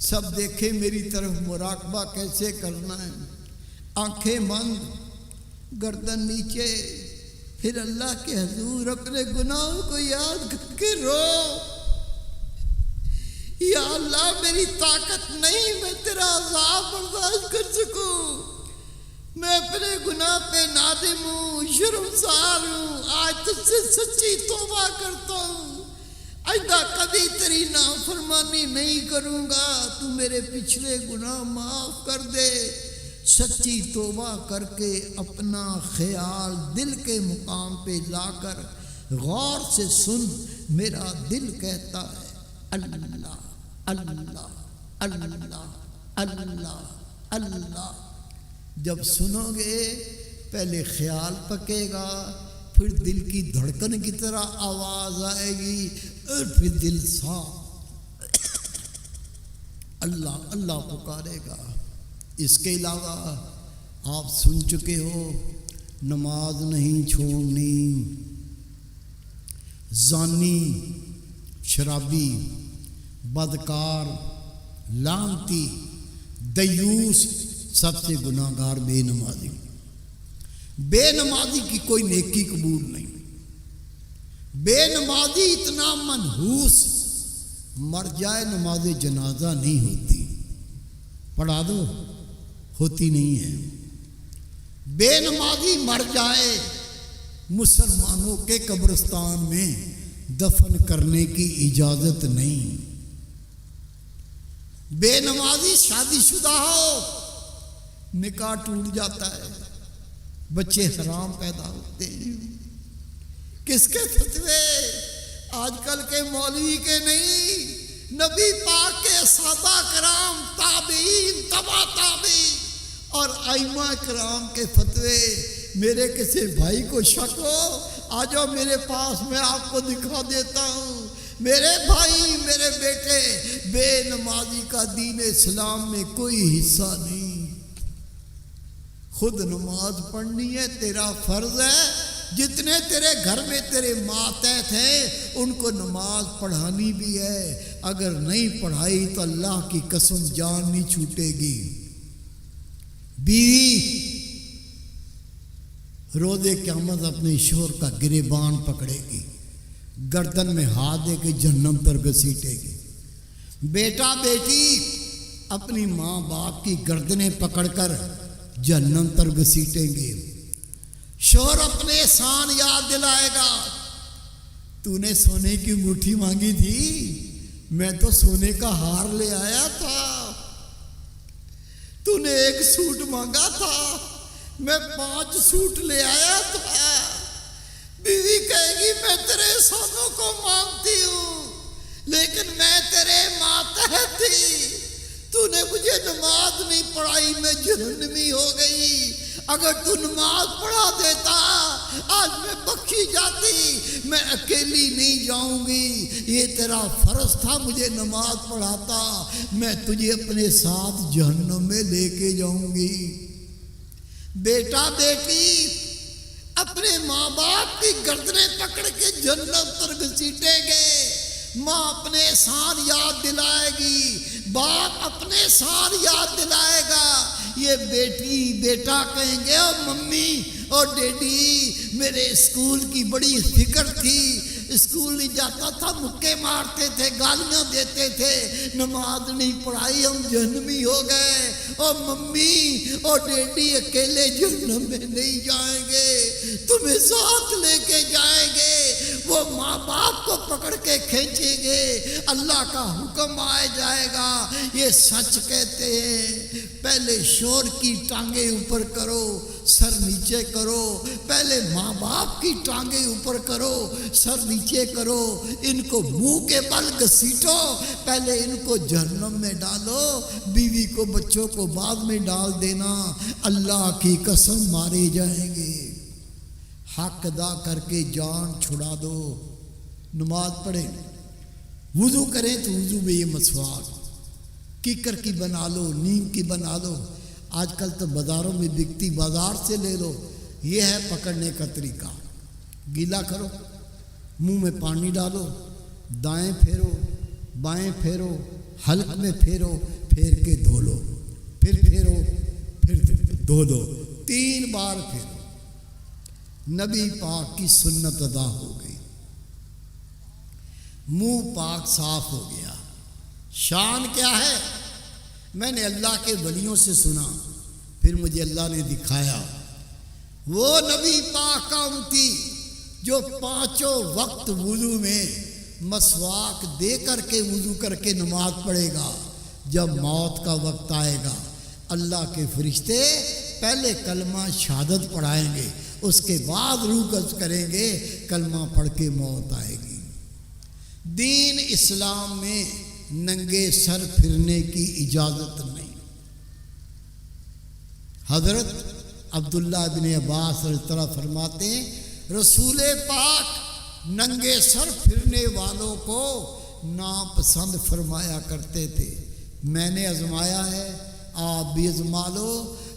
سب دیکھیں میری طرف مراقبہ کیسے کرنا ہے، آنکھیں بند، گردن نیچے، پھر اللہ کے حضور اپنے گناہوں کو یاد کر کے رو۔ یا اللہ میری طاقت نہیں میں تیرا عذاب برداشت کر سکوں، میں اپنے گناہ پہ نادم ہوں، شرمسار ہوں، آج تجھ سے سچی توبہ کرتا ہوں، آئندہ کبھی تیری نافرمانی نہیں کروں گا، تو میرے پچھلے گناہ معاف کر دے۔ سچی توبہ کر کے اپنا خیال دل کے مقام پہ لا کر غور سے سن، میرا دل کہتا ہے اللہ اللہ اللہ اللہ اللہ۔ جب سنو گے پہلے خیال پکے گا، پھر دل کی دھڑکن کی طرح آواز آئے گی، اور پھر دل صاف اللہ اللہ پکارے گا۔ اس کے علاوہ آپ سن چکے ہو نماز نہیں چھوڑنی، زانی، شرابی، بدکار، لعنتی، دیوس، سب سے گناہ گار بے نمازی۔ بے نمازی کی کوئی نیکی قبول نہیں، بے نمازی اتنا منحوس، مر جائے نماز جنازہ نہیں ہوتی، پڑھا دو ہوتی نہیں ہے۔ بے نمازی مر جائے مسلمانوں کے قبرستان میں دفن کرنے کی اجازت نہیں۔ بے نمازی شادی شدہ ہو، نکاح ٹوٹ جاتا ہے، بچے حرام پیدا ہوتے ہیں۔ کس کے فتوے؟ آج کل کے مولوی کے نہیں، نبی پاک کے صحابہ کرام، تابعین، تبع تابعین اور ائمہ کرام کے فتوے۔ میرے کسی بھائی کو شک ہو آ جاؤ میرے پاس، میں آپ کو دکھا دیتا ہوں۔ میرے بھائی، میرے بیٹے، بے نمازی کا دین اسلام میں کوئی حصہ نہیں۔ خود نماز پڑھنی ہے، تیرا فرض ہے۔ جتنے تیرے گھر میں تیرے ماتحت ہیں ان کو نماز پڑھانی بھی ہے، اگر نہیں پڑھائی تو اللہ کی قسم جان نہیں چھوٹے گی۔ بیوی روز قیامت اپنے شوہر کا گریبان پکڑے گی، گردن میں ہاتھ دے کے جہنم پر گھسیٹے گی۔ بیٹا بیٹی اپنی ماں باپ کی گردنیں پکڑ کر جہنم پر گھسیٹیں گے۔ شوہر اپنے احسان یاد دلائے گا، تو نے سونے کی انگوٹھی مانگی تھی، میں تو سونے کا ہار لے آیا تھا۔ تو نے ایک سوٹ مانگا تھا، میں 5 سوٹ لے آیا تھا۔ بیوی کہے گی میں تیرے احسانوں کو مانتی ہوں، نماز نہیں پڑھائی میں جہنمی ہو گئی، اگر تو نماز پڑھا دیتا آج میں بخشی جاتی، میں اکیلی نہیں جاؤں گی، یہ تیرا فرض تھا مجھے نماز پڑھاتا، میں تجھے اپنے ساتھ جہنم میں لے کے جاؤں گی۔ بیٹا بیٹی اپنے ماں باپ کی گردنیں پکڑ کے جنت پر گھسیٹیں گے، ماں اپنے احسان یاد دلائے گی، باپ اپنے احسان یاد دلائے گا، یہ بیٹی بیٹا کہیں گے او ممی اور ڈیڈی میرے اسکول کی بڑی فکر تھی، اسکول نہیں جاتا تھا، مکے مارتے تھے، گالیاں دیتے تھے، نماز نہیں پڑھائی، ہم جہنمی ہو گئے، اور ممی اور ڈیڈی اکیلے جہنم میں نہیں جائیں گے، تمہیں ساتھ لے کے جائیں گے، وہ ماں باپ کو پکڑ کے کھینچیں گے، اللہ کا حکم آ جائے گا۔ یہ سچ کہتے ہیں، پہلے شور کی ٹانگیں اوپر کرو، سر نیچے کرو، پہلے ماں باپ کی ٹانگیں اوپر کرو، سر نیچے کرو، ان کو منہ کے بل گھسیٹو، پہلے ان کو جہنم میں ڈالو، بیوی کو بچوں کو بعد میں ڈال دینا، اللہ کی قسم مارے جائیں گے۔ حق ادا کر کے جان چھڑا دو، نماز پڑھیں، وضو کریں تو وضو میں یہ مسواک کیکر کی بنا لو، نیم کی بنا لو، آج کل تو بازاروں میں بکتی، بازار سے لے لو، یہ ہے پکڑنے کا طریقہ۔ گیلا کرو، منہ میں پانی ڈالو، دائیں پھیرو بائیں پھیرو، حلق میں پھیرو، پھیر کے دھو لو، پھر پھیرو، پھر دھو دو، 3 بار پھیرو، نبی پاک کی سنت ادا ہو گئی، منہ پاک صاف ہو گیا۔ شان کیا ہے؟ میں نے اللہ کے ولیوں سے سنا، پھر مجھے اللہ نے دکھایا، وہ نبی پاک کا امتی جو 5 وقت وضو میں مسواک دے کر کے وضو کر کے نماز پڑھے گا، جب موت کا وقت آئے گا اللہ کے فرشتے پہلے کلمہ شہادت پڑھائیں گے، اس کے بعد روح قبض کریں گے، کلمہ پڑھ کے موت آئے گی۔ دین اسلام میں ننگے سر پھرنے کی اجازت نہیں۔ حضرت عبداللہ بن عباس رضی اللہ عنہ فرماتے ہیں، رسول پاک ننگے سر پھرنے والوں کو ناپسند فرمایا کرتے تھے۔ میں نے آزمایا ہے، آپ بھی آزما لو،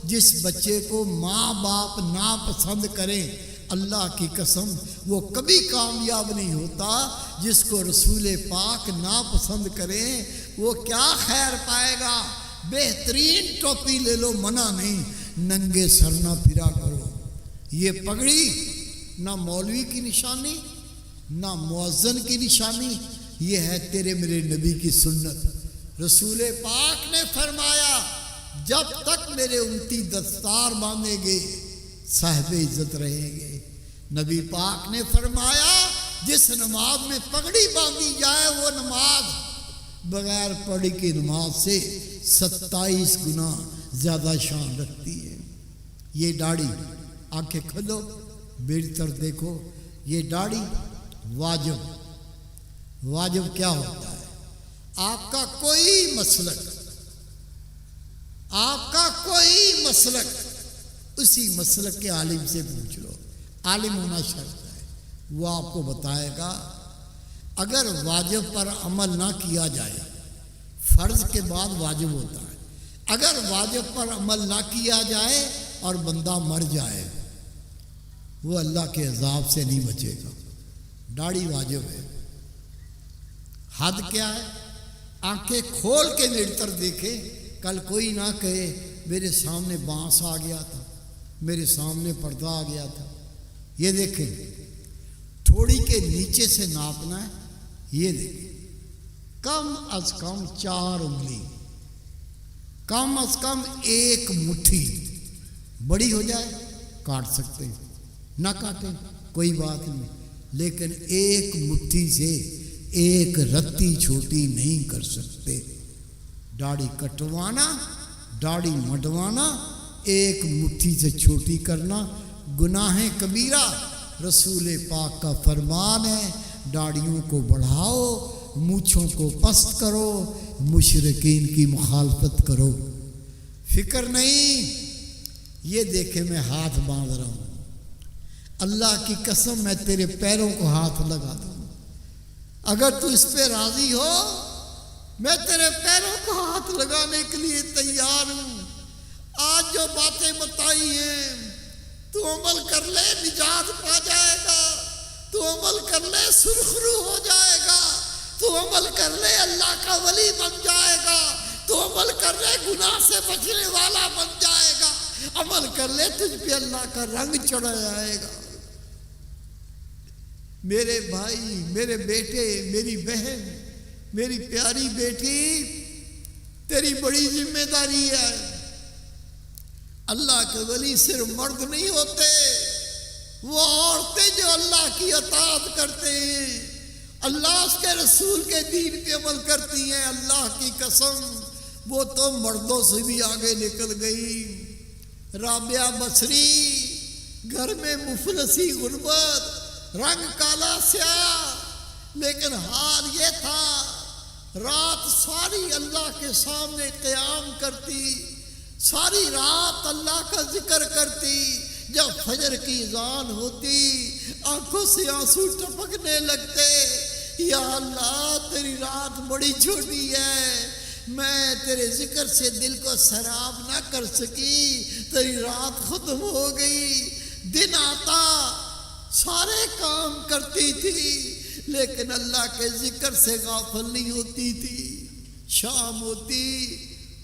جس بچے کو ماں باپ ناپسند کریں، اللہ کی قسم وہ کبھی کامیاب نہیں ہوتا، جس کو رسول پاک ناپسند کریں وہ کیا خیر پائے گا۔ بہترین ٹوپی لے لو، منع نہیں، ننگے سر نہ پھرا کرو۔ یہ پگڑی نہ مولوی کی نشانی نہ مؤذن کی نشانی، یہ ہے تیرے میرے نبی کی سنت۔ رسول پاک نے فرمایا، جب تک میرے امتی دستار باندھیں گے صاحب عزت رہیں گے۔ نبی پاک نے فرمایا، جس نماز میں پگڑی باندھی جائے وہ نماز بغیر پگڑی کی نماز سے 27 گنا زیادہ شان رکھتی ہے۔ یہ داڑھی، آنکھیں کھولو، میری طرف دیکھو، یہ داڑھی واجب کیا ہوتا ہے؟ آپ کا کوئی مسلک اسی مسلک کے عالم سے پوچھ لو، عالم ہونا شرط ہے، وہ آپ کو بتائے گا۔ اگر واجب پر عمل نہ کیا جائے، فرض کے بعد واجب ہوتا ہے، اگر واجب پر عمل نہ کیا جائے اور بندہ مر جائے، وہ اللہ کے عذاب سے نہیں بچے گا۔ داڑھی واجب ہے۔ حد کیا ہے؟ آنکھیں کھول کے میری طرف دیکھے، کل کوئی نہ کہے میرے سامنے بانس آ گیا تھا، میرے سامنے پردہ آ گیا تھا۔ یہ دیکھیں، تھوڑی کے نیچے سے ناپنا ہے، یہ دیکھیں، کم از کم 4 انگلی، کم از کم 1 مٹھی، بڑی ہو جائے کاٹ سکتے ہیں، نہ کاٹیں کوئی بات نہیں، لیکن 1 مٹھی سے 1 رتی چھوٹی نہیں کر سکتے۔ داڑھی کٹوانا، داڑھی مڈوانا، 1 مٹھی سے چھوٹی کرنا گناہ کبیرہ۔ رسول پاک کا فرمان ہے، داڑھیوں کو بڑھاؤ، مونچھوں کو پست کرو، مشرکین کی مخالفت کرو۔ فکر نہیں، یہ دیکھے میں ہاتھ باندھ رہا ہوں، اللہ کی قسم میں تیرے پیروں کو ہاتھ لگا دوں، اگر تو اس پہ راضی ہو میں تیرے پیروں کو ہاتھ لگانے کے لیے تیار ہوں۔ آج جو باتیں بتائی ہیں تو عمل کر لے، نجات پا جائے گا، تو عمل کر لے سرخرو ہو جائے گا، تو عمل کر لے اللہ کا ولی بن جائے گا، تو عمل کر لے گناہ سے بچنے والا بن جائے گا، عمل کر لے تجھ پہ اللہ کا رنگ چڑھ جائے گا۔ میرے بھائی، میرے بیٹے، میری بہن، میری پیاری بیٹی، تیری بڑی ذمہ داری ہے۔ اللہ کے ولی صرف مرد نہیں ہوتے، وہ عورتیں جو اللہ کی اطاعت کرتے ہیں، اللہ اس کے رسول کے دین پہ عمل کرتی ہیں، اللہ کی قسم وہ تو مردوں سے بھی آگے نکل گئی۔ رابعہ بصری، گھر میں مفلسی غربت، رنگ کالا سیاہ، لیکن حال یہ تھا رات ساری اللہ کے سامنے قیام کرتی، ساری رات اللہ کا ذکر کرتی، جب فجر کی اذان ہوتی آنکھوں سے آنسو ٹپکنے لگتے، یا اللہ تیری رات بڑی چھوٹی ہے، میں تیرے ذکر سے دل کو سراب نہ کر سکی، تیری رات ختم ہو گئی، دن آتا سارے کام کرتی تھی لیکن اللہ کے ذکر سے غافل نہیں ہوتی تھی۔ شام ہوتی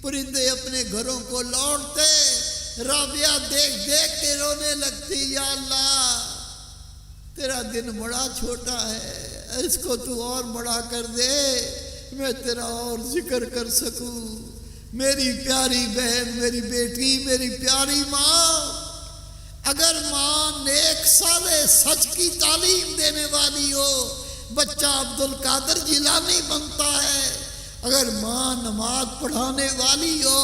پرندے اپنے گھروں کو لوٹتے، رابعہ دیکھ دیکھ کے رونے لگتی، یا اللہ تیرا دن بڑا چھوٹا ہے، اس کو تو اور بڑا کر دے، میں تیرا اور ذکر کر سکوں۔ میری پیاری بہن، میری بیٹی، میری پیاری ماں، اگر ماں نیک صالح سچ کی تعلیم دینے والی ہو بچہ عبد القادر جیلانی بنتا ہے، اگر ماں نماز پڑھانے والی ہو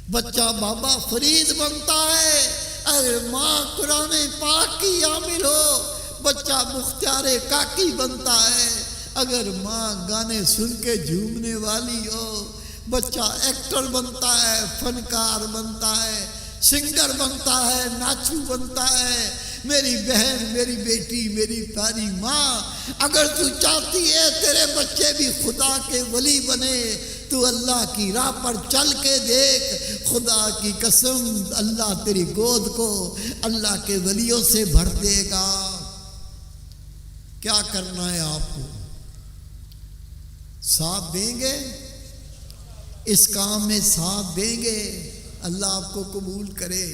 بچہ بابا فرید بنتا ہے، اگر ماں قرآن پاک کی عامل ہو بچہ مختار کاکی بنتا ہے، اگر ماں گانے سن کے جھومنے والی ہو بچہ ایکٹر بنتا ہے، فنکار بنتا ہے، سنگر بنتا ہے، ناچو بنتا ہے۔ میری بہن، میری بیٹی، میری پیاری ماں، اگر تو چاہتی ہے تیرے بچے بھی خدا کے ولی بنے تو اللہ کی راہ پر چل کے دیکھ، خدا کی قسم اللہ تیری گود کو اللہ کے ولیوں سے بھر دے گا۔ کیا کرنا ہے آپ کو؟ ساتھ دیں گے؟ اس کام میں ساتھ دیں گے؟ اللہ آپ کو قبول کرے۔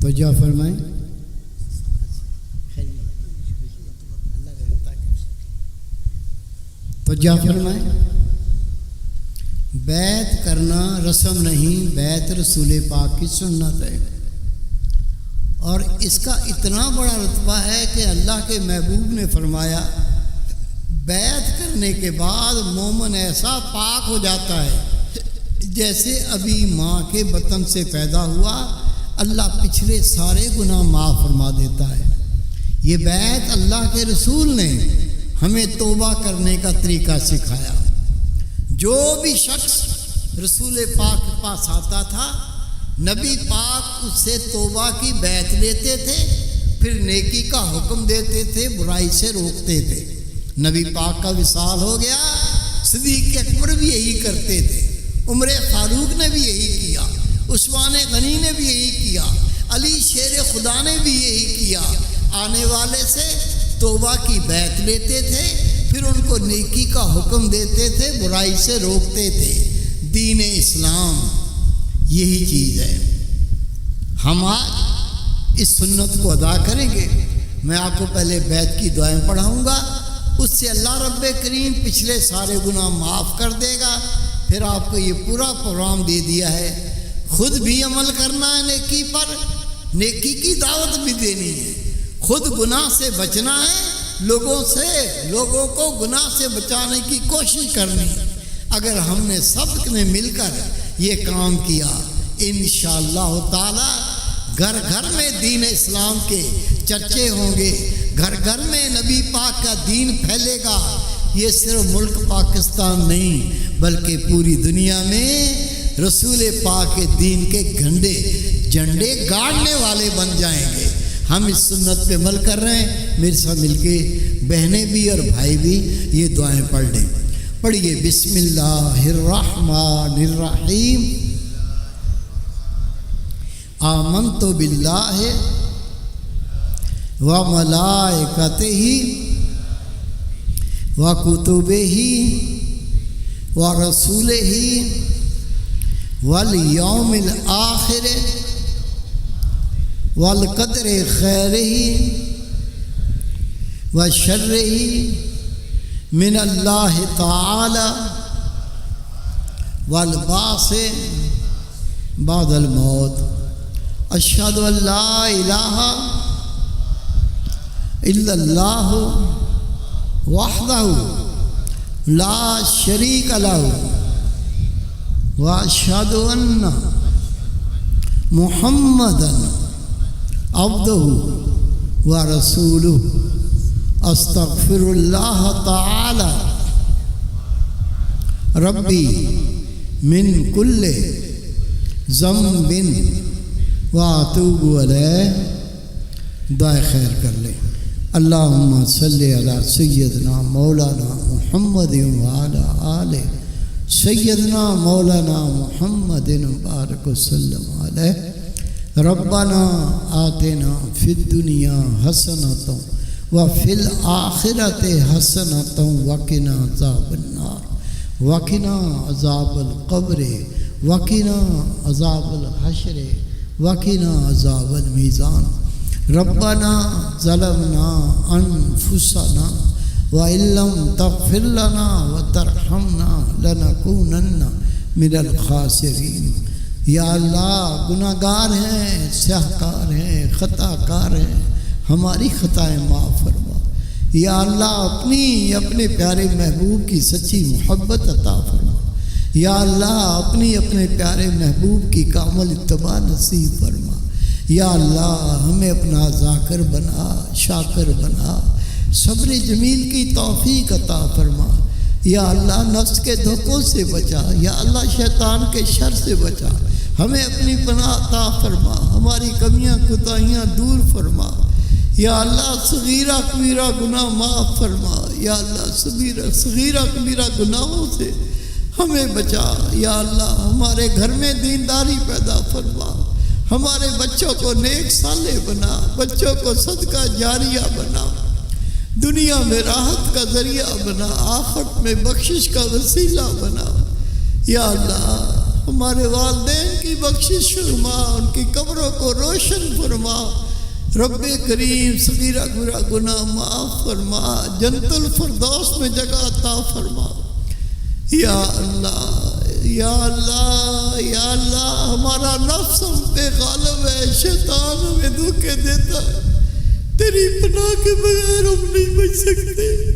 تو جا فرمائیں، تو جا فرمائیں، بیعت کرنا رسم نہیں، بیعت رسول پاک کی سنت ہے، اور اس کا اتنا بڑا رتبہ ہے کہ اللہ کے محبوب نے فرمایا بیعت کرنے کے بعد مومن ایسا پاک ہو جاتا ہے جیسے ابھی ماں کے بطن سے پیدا ہوا، اللہ پچھلے سارے گناہ معاف فرما دیتا ہے۔ یہ بیعت اللہ کے رسول نے ہمیں توبہ کرنے کا طریقہ سکھایا۔ جو بھی شخص رسول پاک کے پاس آتا تھا نبی پاک اس سے توبہ کی بیعت لیتے تھے، پھر نیکی کا حکم دیتے تھے، برائی سے روکتے تھے۔ نبی پاک کا وصال ہو گیا، صدیق اکبر بھی یہی کرتے تھے، عمر فاروق نے بھی یہی کیا، عثمان غنی نے بھی یہی کیا، علی شیر خدا نے بھی یہی کیا۔ آنے والے سے توبہ کی بیعت لیتے تھے، پھر ان کو نیکی کا حکم دیتے تھے، برائی سے روکتے تھے۔ دین اسلام یہی چیز ہے۔ ہم آج اس سنت کو ادا کریں گے۔ میں آپ کو پہلے بیعت کی دعائیں پڑھاؤں گا، اس سے اللہ رب کریم پچھلے سارے گناہ معاف کر دے گا۔ پھر آپ کو یہ پورا پروگرام دے دیا ہے، خود بھی عمل کرنا ہے نیکی پر، نیکی کی دعوت بھی دینی ہے، خود گناہ سے بچنا ہے، لوگوں کو گناہ سے بچانے کی کوشش کرنی ہے۔ اگر ہم نے سب نے مل کر یہ کام کیا، انشاءاللہ تعالی گھر گھر میں دین اسلام کے چرچے ہوں گے، گھر گھر میں نبی پاک کا دین پھیلے گا، یہ صرف ملک پاکستان نہیں بلکہ پوری دنیا میں رسول پاک کے دین کے جھنڈے گاڑنے والے بن جائیں گے۔ ہم اس سنت پہ عمل کر رہے ہیں، میرے ساتھ مل کے بہنیں بھی اور بھائی بھی یہ دعائیں پڑھ لیں۔ پڑھیے بسم اللہ الرحمن الرحیم۔ آمنت باللہ وملائکتہ وکتبہ ورسولہ والیوم الآخر والقدر خیرہ وشرہ من اللہ تعالی والبعث بعد الموت۔ اشہد ان لا الہ الا اللہ وحدہ لا شریک لہ واشہد ان محمدا عبدہ ورسولہ۔ استغفر اللہ تعالی ربی من کل ذنب واتوب الیہ۔ دعائے خیر کر لیں۔ اللہم صلی علی سیدنا مولانا محمد وعلی آلہ سیدنا مولانا محمد مبارک وسلم علیہ۔ ربنا آتنا فی الدنیا حسنۃ وفی الآخرۃ حسنۃ وقنا عذاب النار وقنا عذاب القبر وقنا عذاب الحشر وقنا عذاب المیزان۔ ربنا ظلمنا انفسنا وان لم تغفر لنا وترحمنا لنکونن من الخاسرین۔ یا اللہ گناہ گار ہیں، سیاہ کار ہیں، خطا کار ہیں، ہماری خطائیں معاف فرما۔ یا اللہ اپنے پیارے محبوب کی سچی محبت عطا فرما۔ یا اللہ اپنے پیارے محبوب کی کامل اتباع نصیب فرما۔ یا اللہ ہمیں اپنا ذاکر بنا، شاکر بنا، صبر جمیل کی توفیق عطا فرما۔ یا اللہ نفس کے دھوکوں سے بچا، یا اللہ شیطان کے شر سے بچا، ہمیں اپنی پناہ عطا فرما، ہماری کمیاں کوتاہیاں دور فرما۔ یا اللہ صغیرہ کبیرہ گناہ معاف فرما۔ یا اللہ صغیرہ کبیرہ گناہوں سے ہمیں بچا۔ یا اللہ ہمارے گھر میں دینداری پیدا فرما، ہمارے بچوں کو نیک صالح بنا، بچوں کو صدقہ جاریہ بنا، دنیا میں راحت کا ذریعہ بنا، آخرت میں بخشش کا وسیلہ بنا۔ یا اللہ ہمارے والدین کی بخشش فرما، ان کی قبروں کو روشن فرما۔ رب کریم صغیرہ کبیرہ گناہ معاف فرما، جنت الفردوس میں جگہ عطا فرما۔ یا اللہ یا اللہ یا اللہ ہمارا نفس ہم پہ غالب ہے، شیطان ہمیں دھوکے دیتا ہے، تیری پناہ کے بغیر ہم نہیں بچ سکتے۔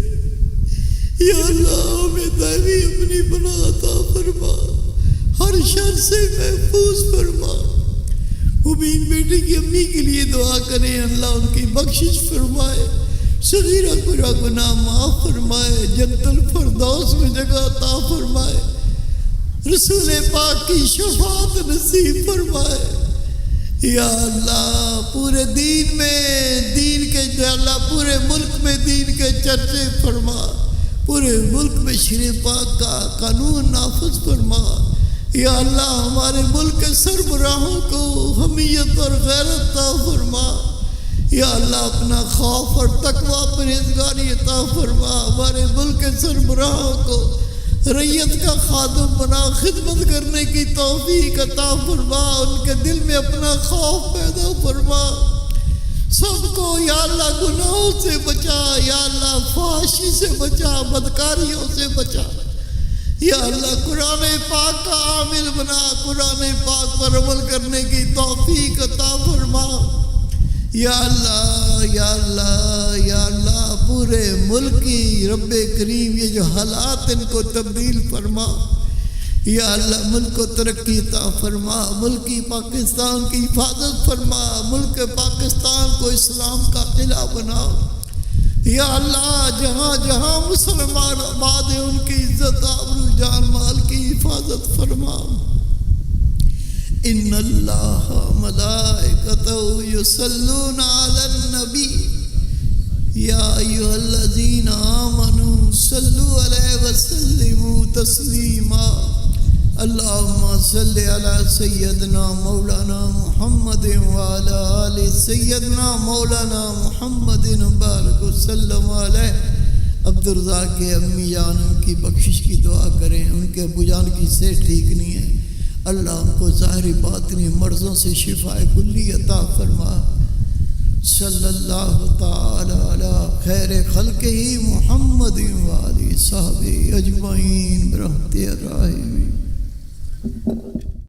یا اللہ ہمیں دائمی اپنی پناہ عطا فرما، ہر شر سے محفوظ فرما۔ مبین بیٹی کی امی کے لیے دعا کریں، اللہ ان کی بخشش فرمائے، صغیرہ کبیرہ گناہ معاف فرمائے، جنت الفردوس میں جگہ عطا فرمائے، رسول پاک کی شفاعت نصیب فرمائے۔ یا اللہ پورے دین کے اللہ پورے ملک میں دین کے چرچے فرما، پورے ملک میں شرع پاک کا قانون نافذ فرما۔ یا اللہ ہمارے ملک کے سربراہوں کو حمیت اور غیرت عطا فرما۔ یا اللہ اپنا خوف اور تقوی پرہیزگاری عطا فرما، ہمارے ملک کے سربراہوں کو ریت کا خادم بنا، خدمت کرنے کی توفیق عطا فرما، ان کے دل میں اپنا خوف پیدا فرما۔ سب کو یا اللہ گناہوں سے بچا، یا اللہ فحاشی سے بچا، بدکاریوں سے بچا۔ یا اللہ قرآن پاک کا عامل بنا، قرآن پاک پر عمل کرنے کی توفیق عطا فرما۔ یا اللہ یا اللہ یا اللہ پورے ملک کی رب کریم یہ جو حالات ان کو تبدیل فرما۔ یا اللہ ملک کو ترقی عطا فرما، ملکی پاکستان کی حفاظت فرما، ملک پاکستان کو اسلام کا قلعہ بنا۔ یا اللہ جہاں جہاں مسلمان آباد ہیں ان کی عزت آبرو جان مال کی حفاظت فرما۔ ان اللہ ملائکتہ یصلون علی النبی یا ایھا الذین آمنوا صلوا علیہ وسلموا تسلیما۔ اللہم صل علی سیدنا مولانا محمد وعلی آل سیدنا مولانا محمد بارک وسلم علیہ۔ عبدالرزاق کے امی جان ان کی بخشش کی دعا کریں، ان کے ابو جان کی صحت ٹھیک نہیں ہے، اللہ ان کو ظاہری باطنی مرضوں سے شفا کلی عطا فرما۔ صلی اللہ تعالی علی خیر خلقہ محمد وآلہ صحبہ اجمعین برحمتہ الراحمین۔